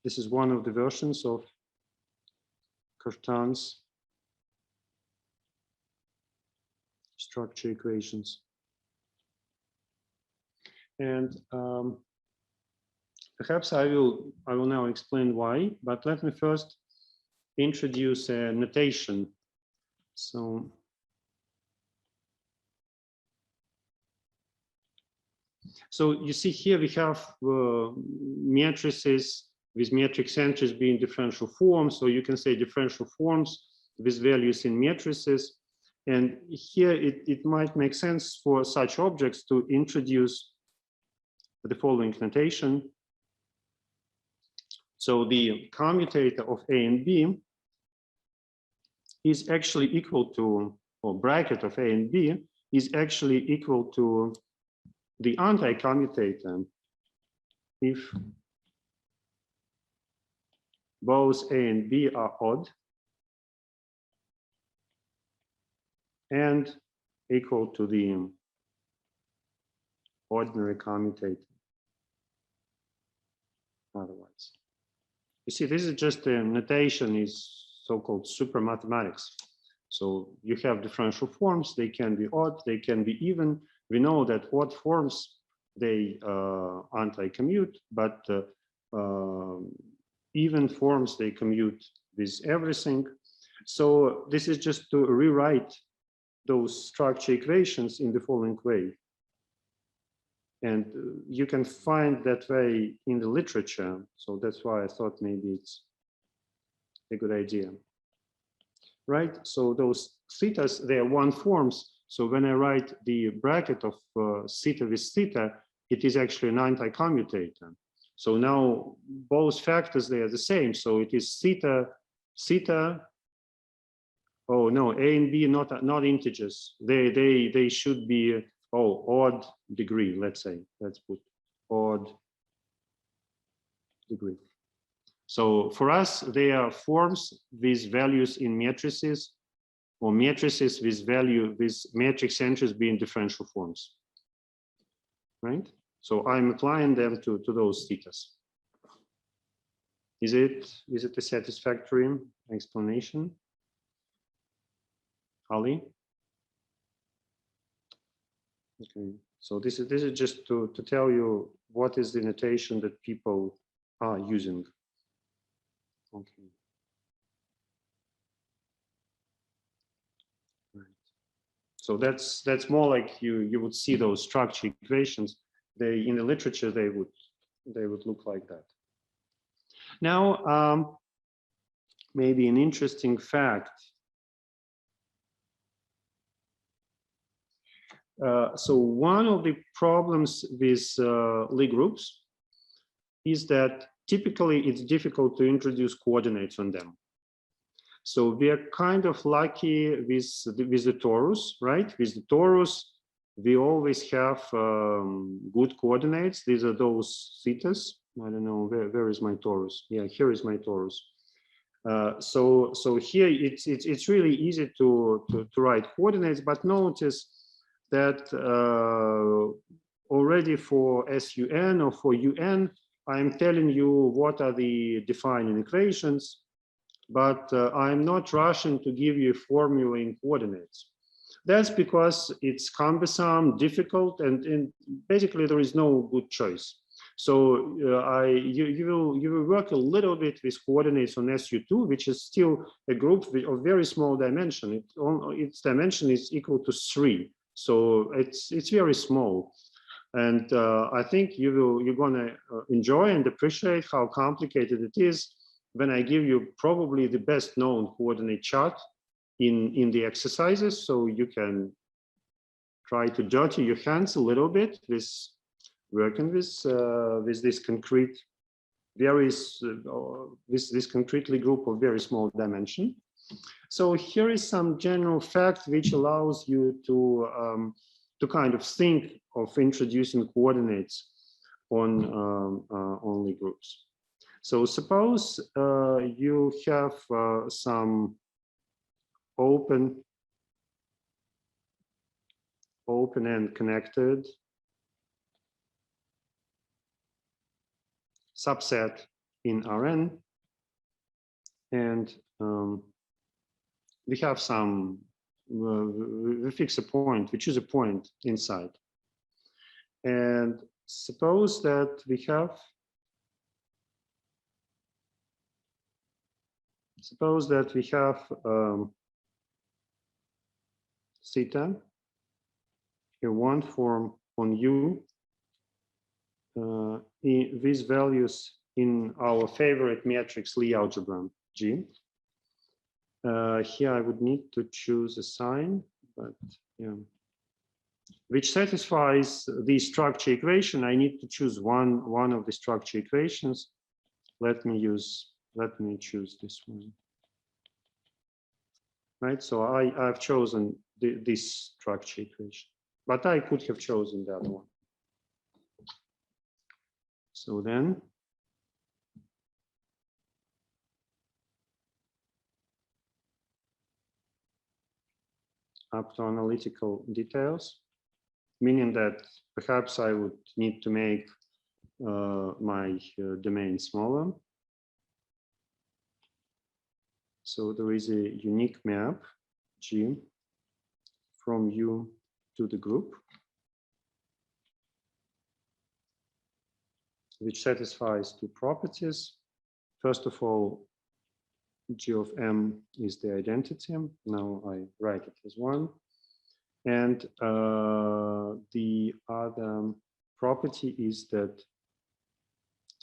this is one of the versions of Cartan's structure equations. And perhaps I will now explain why, but let me first introduce a notation. So you see here we have matrices with matrix entries being differential forms. So you can say differential forms with values in matrices. And here it might make sense for such objects to introduce the following notation. So the commutator of A and B is actually equal to, or bracket of A and B is actually equal to the anti-commutator if both A and B are odd and equal to the ordinary commutator otherwise. You see, this is just a notation, is so-called super mathematics. So you have differential forms, they can be odd, they can be even. We know that odd forms, they anti-commute, but even forms, they commute with everything. So this is just to rewrite those structure equations in the following way. And you can find that way in the literature. So that's why I thought maybe it's a good idea. Right? So those thetas, they are one forms. So when I write the bracket of theta with theta, it is actually an anti-commutator. So now both factors, they are the same. So it is theta. Oh no, A and B not integers. They should be odd degree. Let's say, let's put odd degree. So for us, they are forms with values in matrices, or matrices with matrix entries being differential forms. Right? So I'm applying them to those thetas. Is it a satisfactory explanation? Ali? Okay. So this is just to tell you what is the notation that people are using. Okay. Right. So that's more like you would see those structure equations. They in the literature they would look like that. Now maybe an interesting fact. So one of the problems with Lie groups is that typically it's difficult to introduce coordinates on them. So we are kind of lucky with the torus, right? With the torus, we always have good coordinates. These are those thetas. I don't know, where is my torus? Yeah, here is my torus. So here it's really easy to write coordinates, but notice that already for SUN or for UN, I'm telling you what are the defining equations, but I'm not rushing to give you a formula in coordinates. That's because it's cumbersome, difficult, and basically there is no good choice. So you will work a little bit with coordinates on SU2, which is still a group of very small dimension. Its dimension is equal to 3. So it's very small, and I think you're gonna enjoy and appreciate how complicated it is when I give you probably the best known coordinate chart in the exercises, so you can try to dirty your hands a little bit with working with this concrete this concretely group of very small dimension. So here is some general fact which allows you to kind of think of introducing coordinates on Lie groups. So suppose you have some open and connected subset in Rn, and we have some, we fix a point, we choose a point inside. And suppose that we have, theta, here one form on U, these values in our favorite matrix Lie algebra G. Here I would need to choose a sign but yeah, which satisfies the structure equation. I need to choose one of the structure equations. Let me choose this one. Right, so I've chosen this structure equation, but I could have chosen the other one. So then up to analytical details, meaning that perhaps I would need to make my domain smaller. So there is a unique map G from U to the group, which satisfies two properties. First of all, G of M is the identity. Now I write it as one. And the other property is that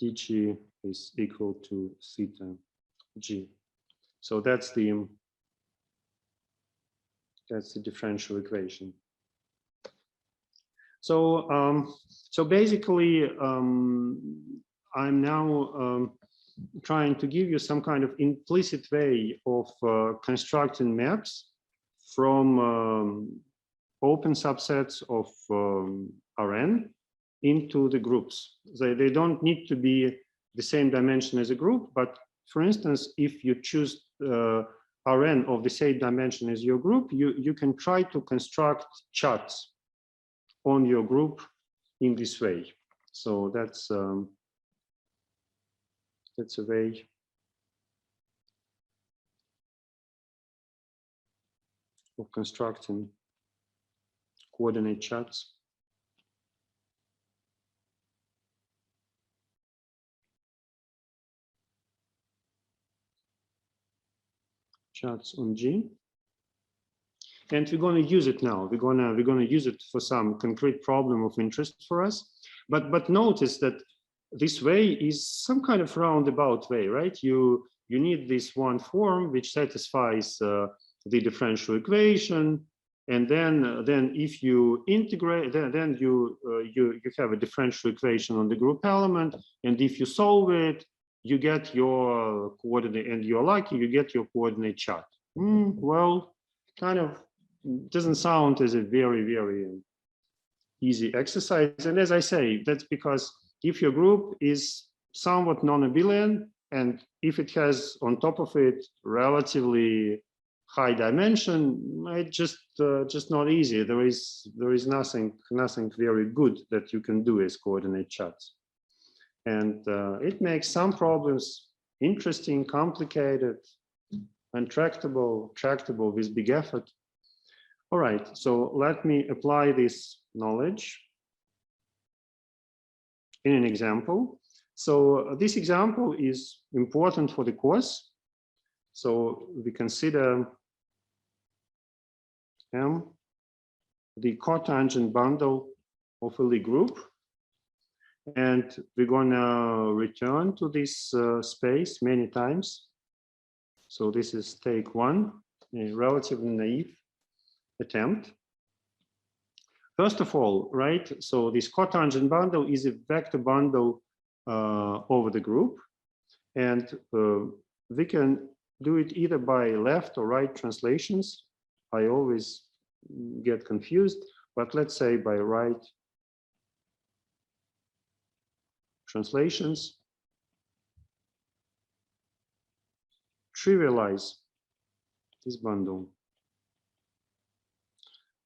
dg is equal to theta G. So that's the differential equation. So so basically, I'm now trying to give you some kind of implicit way of constructing maps from open subsets of Rn into the groups. They don't need to be the same dimension as a group, but for instance, if you choose Rn of the same dimension as your group, you can try to construct charts on your group in this way. So that's a way of constructing coordinate charts. Charts on G. And we're going to use it now. We're going to use it for some concrete problem of interest for us. But notice that this way is some kind of roundabout way, right? You need this one form which satisfies the differential equation, and then if you integrate, then you have a differential equation on the group element, and if you solve it, you get your coordinate, and you're lucky, you get your coordinate chart. Well, kind of doesn't sound as a very easy exercise. And as I say, that's because if your group is somewhat non-abelian, and if it has on top of it relatively high dimension, it's just not easy. There is nothing very good that you can do as coordinate charts. And it makes some problems interesting, complicated, tractable with big effort. All right, so let me apply this knowledge in an example. So this example is important for the course. So we consider M, the cotangent bundle of a Lie group. And we're gonna return to this space many times. So this is take one, a relatively naive attempt. First of all, right, so this cotangent bundle is a vector bundle over the group, and we can do it either by left or right translations. I always get confused, but let's say by right translations. Trivialize this bundle.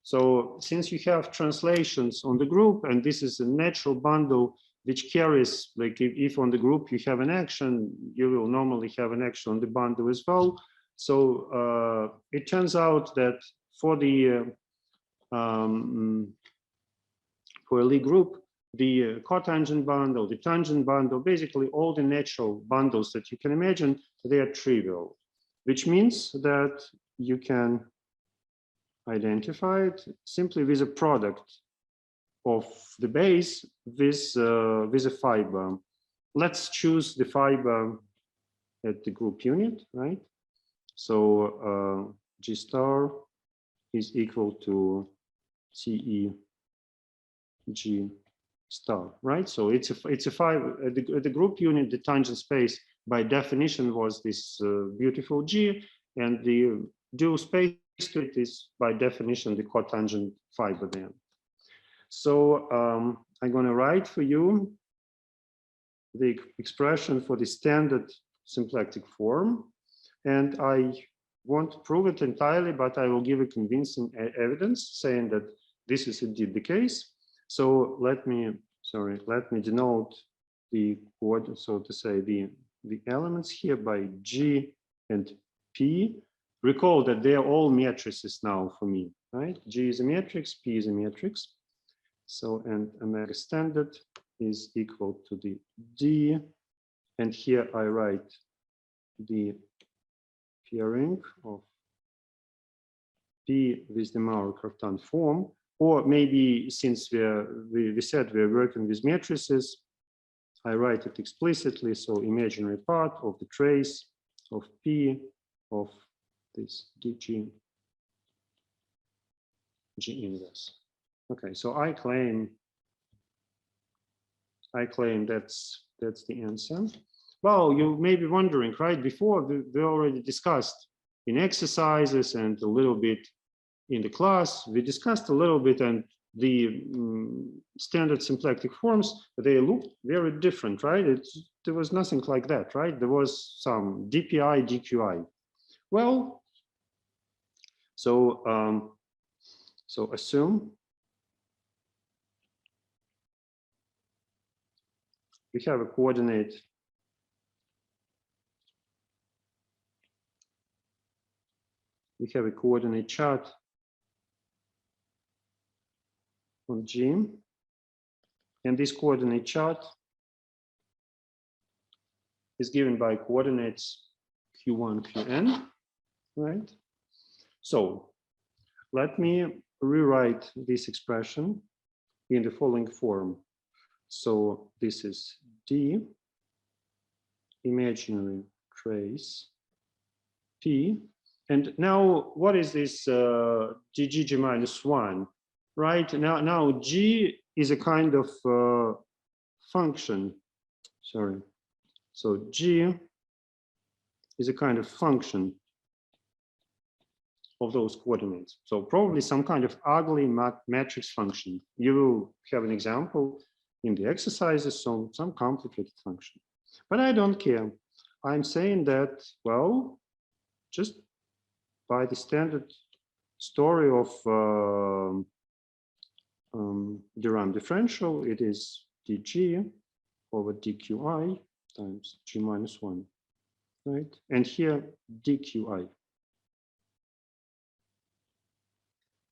So since you have translations on the group, and this is a natural bundle which carries, like if on the group you have an action, you will normally have an action on the bundle as well. So it turns out that for the for a Lie group, the cotangent bundle, the tangent bundle, basically all the natural bundles that you can imagine, they are trivial, which means that you can identify it simply with a product of the base with a fiber. Let's choose the fiber at the group unit, right? So G star is equal to TE G star, right? So it's a 5 at the group unit. The tangent space by definition was this beautiful G, and the dual space to it is by definition the cotangent fiber then. So I'm going to write for you the expression for the standard symplectic form, and I won't prove it entirely, but I will give a convincing evidence saying that this is indeed the case. So let me denote the coordinate, so to say, the elements here by G and P. Recall that they are all matrices now for me, right? G is a matrix, P is a matrix. So, and omega standard is equal to the D. And here I write the pairing of P with the Maurer-Cartan form. Or maybe since we said we're working with matrices, I write it explicitly. So imaginary part of the trace of P of this DG G inverse. Okay, so I claim that's the answer. Well, you may be wondering, right? Before we already discussed in exercises and a little bit in the class, we discussed a little bit, and the standard symplectic forms, they look very different, right? There was nothing like that, right? There was some DPI, DQI. Well, so so assume we have a coordinate chart on G, and this coordinate chart is given by coordinates Q1, Qn, right? So let me rewrite this expression in the following form. So this is D, imaginary trace, P, and now what is this GG minus 1? Right, now G is a kind of function, sorry. So G is a kind of function of those coordinates. So probably some kind of ugly matrix function. You will have an example in the exercises, so some complicated function. But I don't care. I'm saying that, well, just by the standard story of Durand differential, it is dg over dqi times g minus 1, right? And here dqi.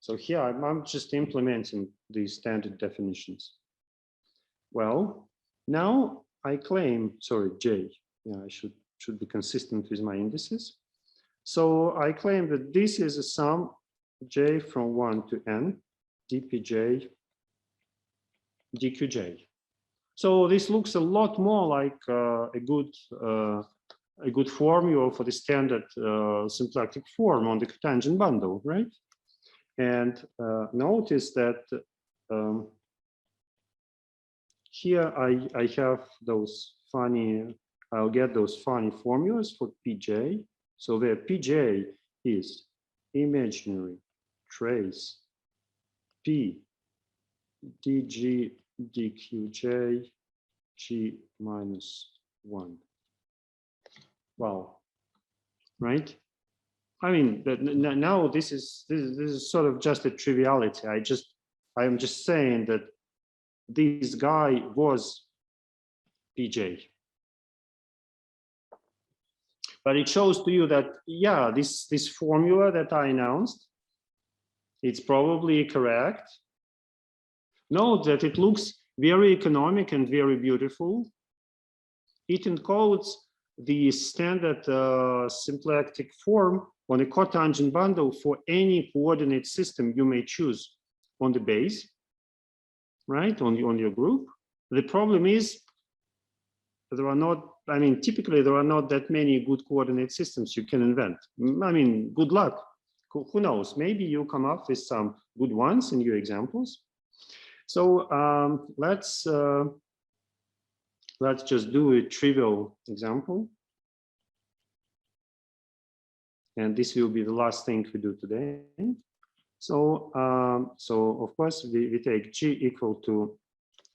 So here I'm just implementing these standard definitions. Well, now I claim, sorry, J. Yeah, I should be consistent with my indices. So I claim that this is a sum J from 1 to n, dpj, dqj. So this looks a lot more like a good formula for the standard symplectic form on the cotangent bundle, right? And notice that here I have those funny, I'll get those funny formulas for pj. So where pj is imaginary trace p dg dqj g minus 1. Wow, right? I mean, now this is sort of just a triviality. I'm just saying that this guy was PJ. But it shows to you that, yeah, this formula that I announced, it's probably correct. Note that it looks very economic and very beautiful. It encodes the standard symplectic form on a cotangent bundle for any coordinate system you may choose on the base, right, on your group. The problem is there are not, I mean, typically there are not that many good coordinate systems you can invent. I mean, good luck. who knows? Maybe you come up with some good ones in your examples. So let's just do a trivial example. And this will be the last thing we do today. So, so of course, we take G equal to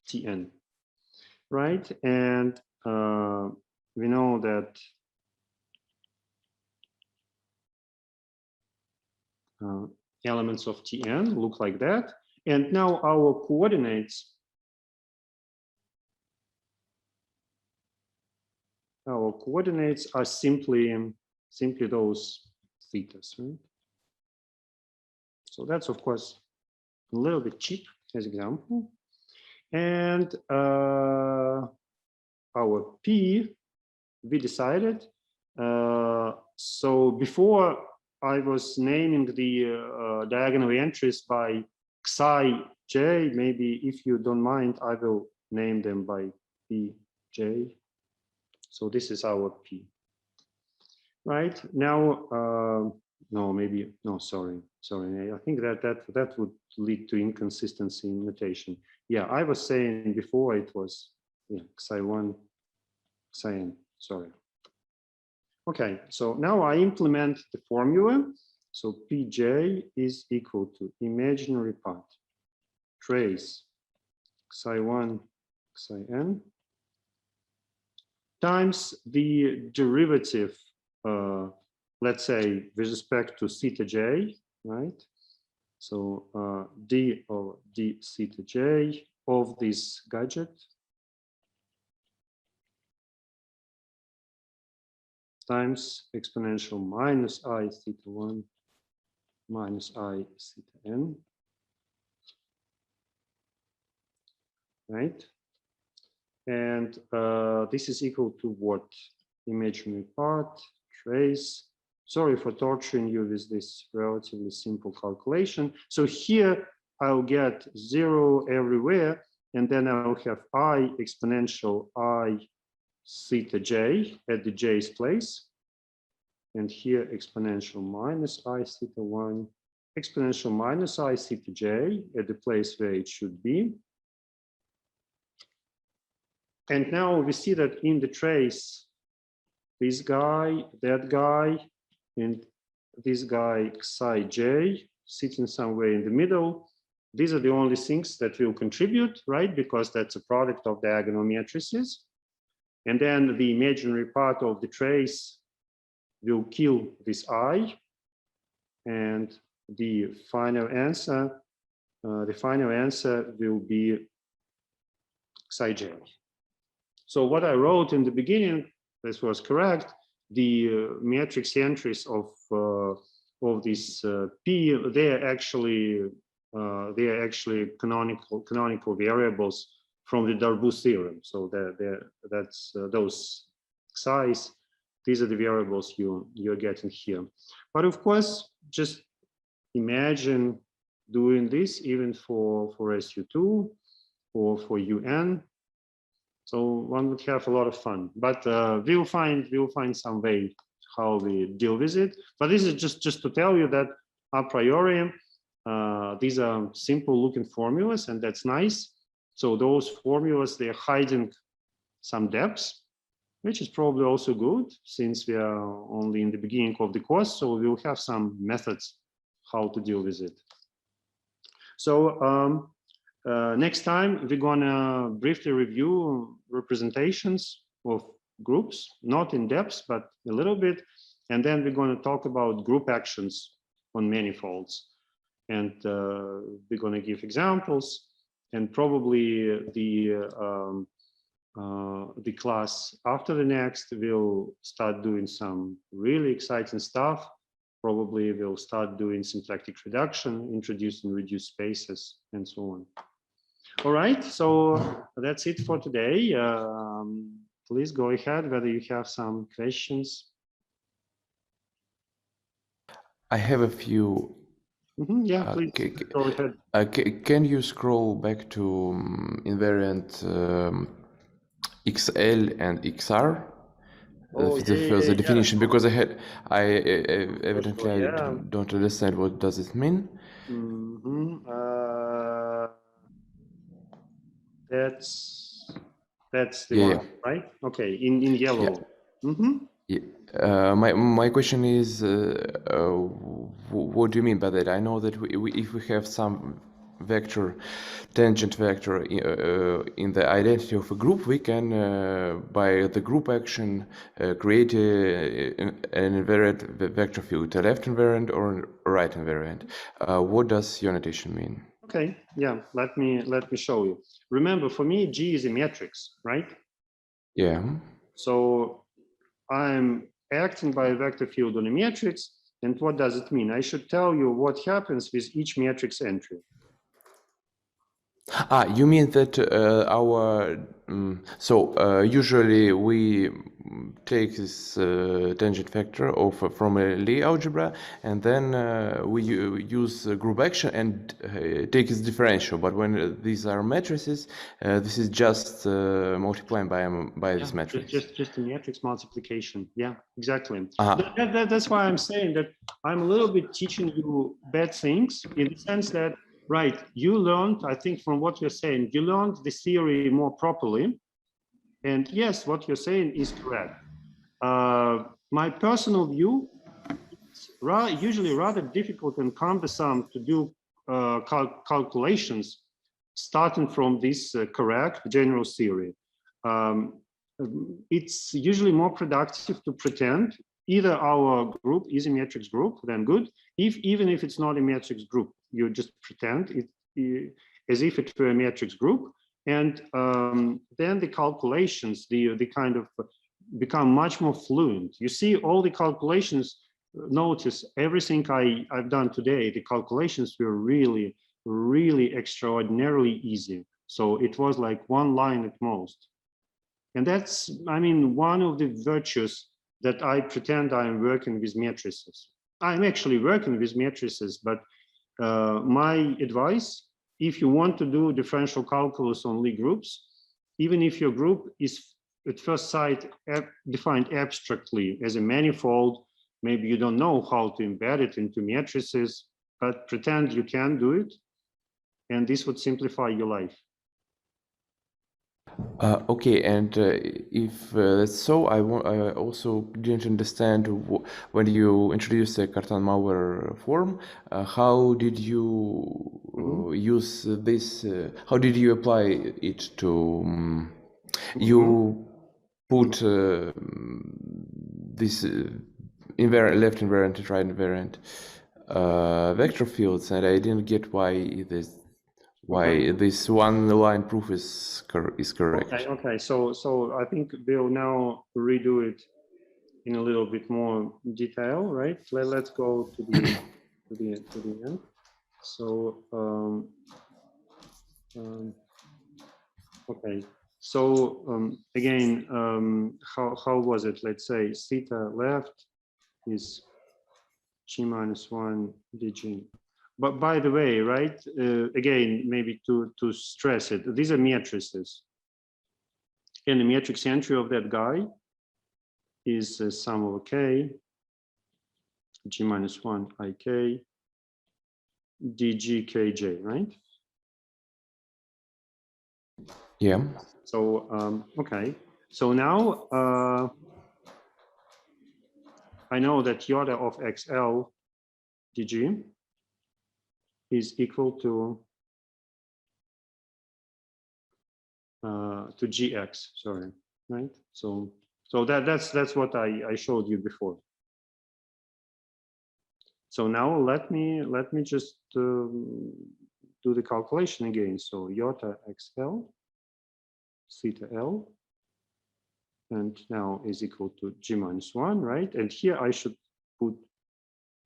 Tn, right? And we know that elements of Tn look like that. And now our coordinates, are simply those thetas, right? So that's of course a little bit cheap as example. And our P, we decided. So before I was naming the diagonal entries by Xi J. Maybe if you don't mind, I will name them by Pj. So this is our P. Right now, no, maybe no. Sorry. I think that would lead to inconsistency in notation. Yeah, I was saying before it was Xi1, Xin. Sorry. Okay, so now I implement the formula. So Pj is equal to imaginary part trace Xi1, Xin times the derivative, let's say, with respect to theta j, right? So d or d theta j of this gadget times exponential minus I theta 1 minus I theta n, right? And this is equal to what? Imaginary part, trace. Sorry for torturing you with this relatively simple calculation. So here I'll get 0 everywhere, and then I'll have I exponential I theta j at the j's place. And here exponential minus I theta 1, exponential minus I theta j at the place where it should be. And now we see that in the trace, this guy, that guy, and this guy Xi j sitting somewhere in the middle. These are the only things that will contribute, right? Because that's a product of diagonal matrices. And then the imaginary part of the trace will kill this I. And the final answer will be Xi j. So what I wrote in the beginning, this was correct. The matrix entries of this P, they are actually canonical variables from the Darboux theorem. So that's those Xi's. These are the variables you're getting here. But of course, just imagine doing this even for SU2 or for UN. So one would have a lot of fun, but we'll find some way how we deal with it. But this is just to tell you that a priori, these are simple looking formulas, and that's nice. So those formulas, they're hiding some depths, which is probably also good since we are only in the beginning of the course. So we'll have some methods how to deal with it. So next time, we're gonna briefly review representations of groups, not in depth, but a little bit. And then we're gonna talk about group actions on manifolds. And we're gonna give examples, and probably the class after the next will start doing some really exciting stuff. Probably we'll start doing symplectic reduction, introducing reduced spaces, and so on. All right, so that's it for today. Please go ahead, whether you have some questions. I have a few. Yeah, please go ahead. Can you scroll back to invariant XL and XR? Oh, the definition, because I evidently yeah. don't understand what does it mean. Mhm. That's the Yeah, one, right? Okay, in yellow. Mhm. yeah. My question is, what do you mean by that? I know that if we have some vector, tangent vector in the identity of a group, we can, by the group action, create an invariant vector field, a left invariant or a right invariant. What does your notation mean? Okay, yeah, let me show you. Remember, for me, G is a matrix, right? Yeah. So I'm acting by a vector field on a matrix. And what does it mean? I should tell you what happens with each matrix entry. You mean that usually we take this tangent vector from a Lie algebra, and then we use group action and take its differential. But when these are matrices, this is just multiplying by this matrix. Just a matrix multiplication. Yeah, exactly. Uh-huh. That's why I'm saying that I'm a little bit teaching you bad things in the sense that, right, you learned, I think from what you're saying, you learned the theory more properly. And yes, what you're saying is correct. My personal view, it's usually rather difficult and cumbersome to do calculations starting from this correct general theory. Um, it's usually more productive to pretend either our group is a matrix group, then good. Even if it's not a matrix group, you just pretend it as if it were a matrix group, and then the calculations, the kind of become much more fluent. You see all the calculations. Notice everything I've done today. The calculations were really extraordinarily easy. So it was like one line at most. And that's, I mean, one of the virtues that I pretend I'm working with matrices. I'm actually working with matrices, but my advice, if you want to do differential calculus on Lie groups, even if your group is at first sight defined abstractly as a manifold, maybe you don't know how to embed it into matrices, but pretend you can do it, and this would simplify your life. Okay, and if that's so, I also didn't understand when you introduced the Cartan-Mauer form, how did you use this? How did you apply it to? You put this left invariant and right invariant vector fields, and I didn't get why this one line proof is correct. Okay. So I think we'll now redo it in a little bit more detail, right? Let's go to the end. So okay. So again, how was it? Let's say theta left is g minus 1 dg. But by the way, right? Again, maybe to stress it, these are matrices, and the matrix entry of that guy is sum over k, g minus 1 ik, dg kj, right? Yeah. So okay. So now I know that iota of xl dg is equal to gx. Sorry, right? So that's what I showed you before. So now let me just do the calculation again. So iota xl theta l, and now is equal to g minus 1, right? And here I should put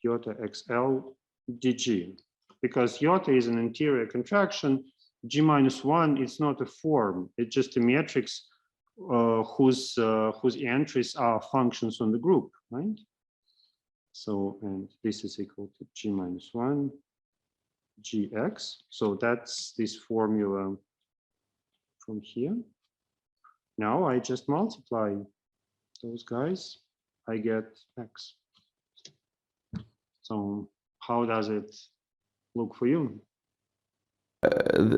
iota xl dg, because iota is an interior contraction. G minus 1 is not a form, it's just a matrix whose entries are functions on the group, right? So, and this is equal to g minus 1 gx. So that's this formula from here. Now I just multiply those guys, I get X. So how does it look for you?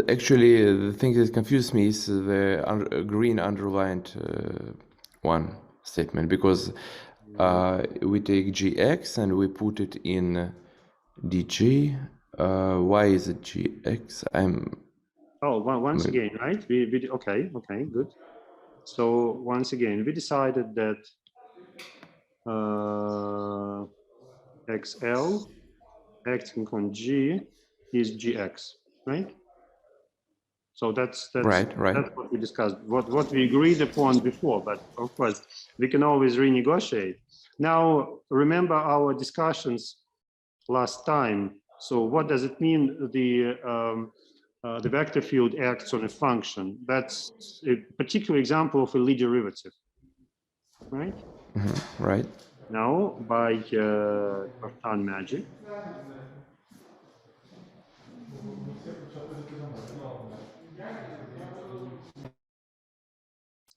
Actually, the thing that confuses me is the green underlined one statement, because we take gx and we put it in dg. Why is it gx? Once again, right? Okay, good. So once again, we decided that XL acting on G is GX, right? So that's Right. that's what we discussed, what we agreed upon before, but of course we can always renegotiate. Now remember our discussions last time. So what does it mean the vector field acts on a function? That's a particular example of a Lie derivative, right? Right. Now by Cartan magic,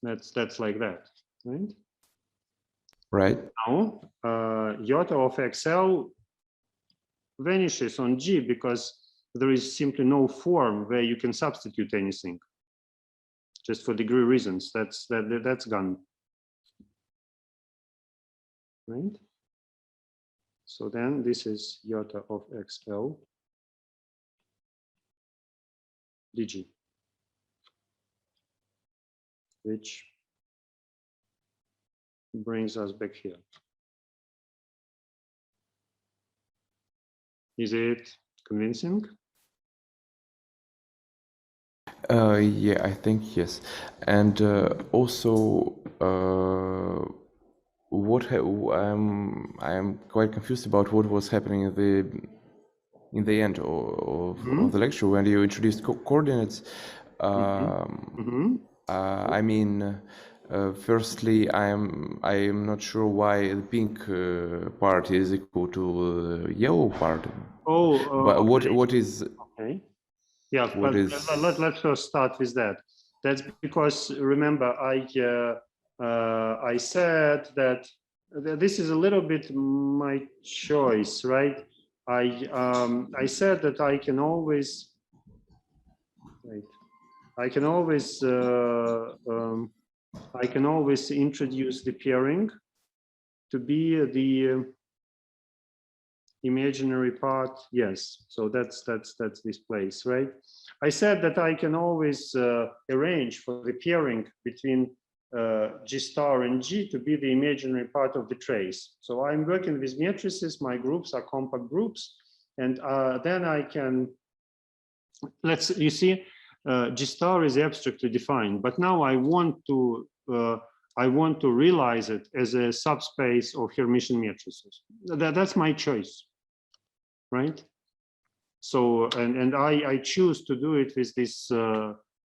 that's like that, right? Right. Now iota of XL vanishes on G because there is simply no form where you can substitute anything. Just for degree reasons, that's gone, right? So then this is iota of XL dg, which brings us back here. Is it convincing? Yeah, I think yes. And also, I'm quite confused about what was happening in the end of the lecture when you introduced coordinates. I mean, firstly, I am not sure why the pink part is equal to the yellow part. But Okay. what is? Okay. Yeah, What but is? let's first start with that. That's because remember I said that this is a little bit my choice, right? I said that I can always I can always introduce the pairing to be the imaginary part. Yes, so that's this place, right? I said that I can always arrange for the pairing between G star and G to be the imaginary part of the trace. So I'm working with matrices, my groups are compact groups, and then I can, you see, G star is abstractly defined, but now I want to realize it as a subspace of Hermitian matrices. That's my choice, right? So, and I choose to do it with this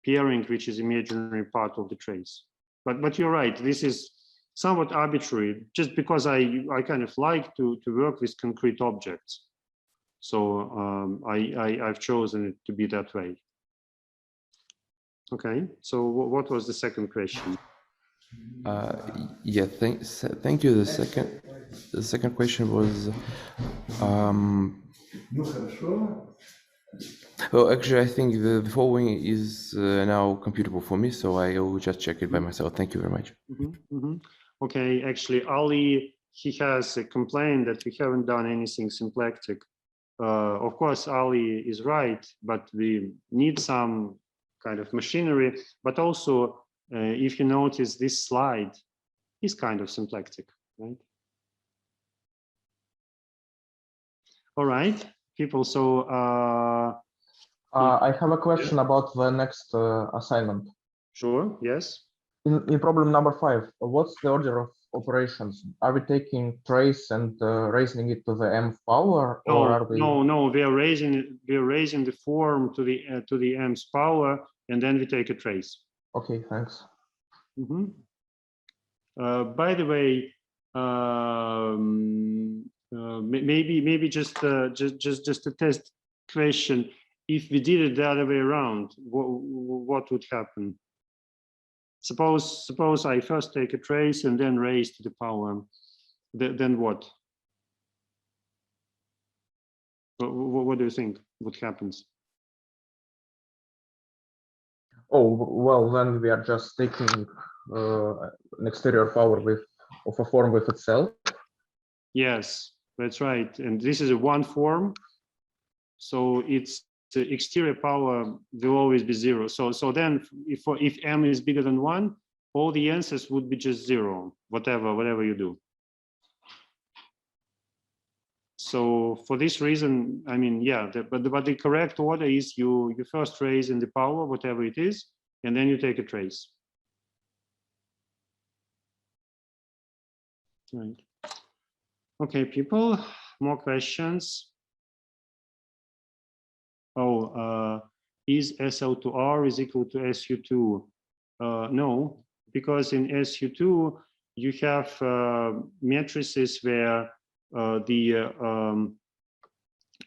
pairing, which is imaginary part of the trace. But you're right, this is somewhat arbitrary, just because I kind of like to work with concrete objects. So I've chosen it to be that way. Okay, so what was the second question? Yeah, thank you. The second question was, well, actually, I think the following is now computable for me, so I will just check it by myself. Thank you very much. Okay, actually, Ali, he has a complaint that we haven't done anything symplectic. Of course, Ali is right, but we need some kind of machinery. But also, if you notice, this slide is kind of symplectic, right? All right, people. So I have a question about the next assignment. sure. Yes. In problem number 5, what's the order of operations? Are we taking trace and raising it to the mth power, or are we? No. We are raising the form to the m's power, and then we take a trace. Okay, thanks. By the way, maybe just a test question. If we did it the other way around, what would happen? Suppose I first take a trace and then raise to the power. Then what? What do you think? What happens? Oh, well, then we are just taking an exterior power of a form with itself. Yes, that's right. And this is a one form. So it's the exterior power will always be zero. So then if m is bigger than 1, all the answers would be just 0, whatever you do. So for this reason, I mean, yeah, but the correct order is you first raise in the power, whatever it is, and then you take a trace. Right. Okay, people, more questions? Oh, is SO2R is equal to SU2? No, because in SU2, you have matrices where the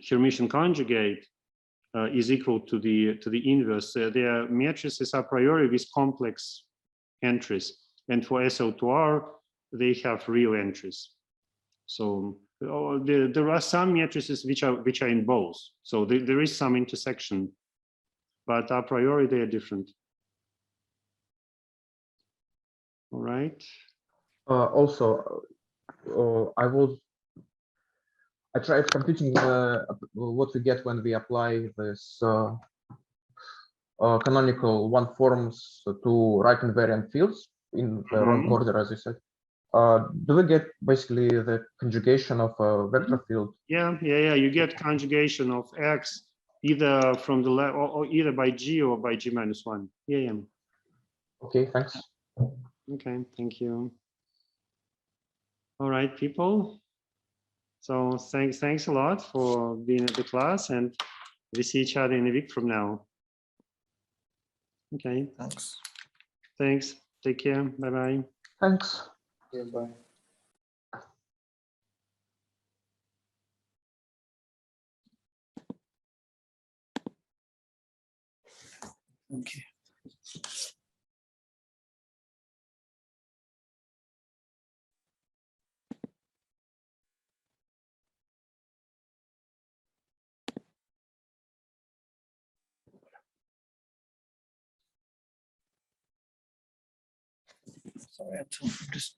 Hermitian conjugate is equal to the inverse. Their matrices a priori with complex entries, and for SO2R, they have real entries. So there are some matrices which are in both. So there is some intersection, but a priori they are different. All right. Also, I tried computing what we get when we apply this canonical one forms to right invariant fields in the wrong order, as you said. Do we get basically the conjugation of a vector field? Yeah. You get conjugation of X either from the left or either by G or by G minus 1. Yeah. Okay, thanks. Okay, thank you. All right, people. So thanks a lot for being at the class, and we see each other in a week from now. Okay. Thanks. Take care. Bye-bye. Thanks. Yeah, bye. Okay. Sorry, I have to just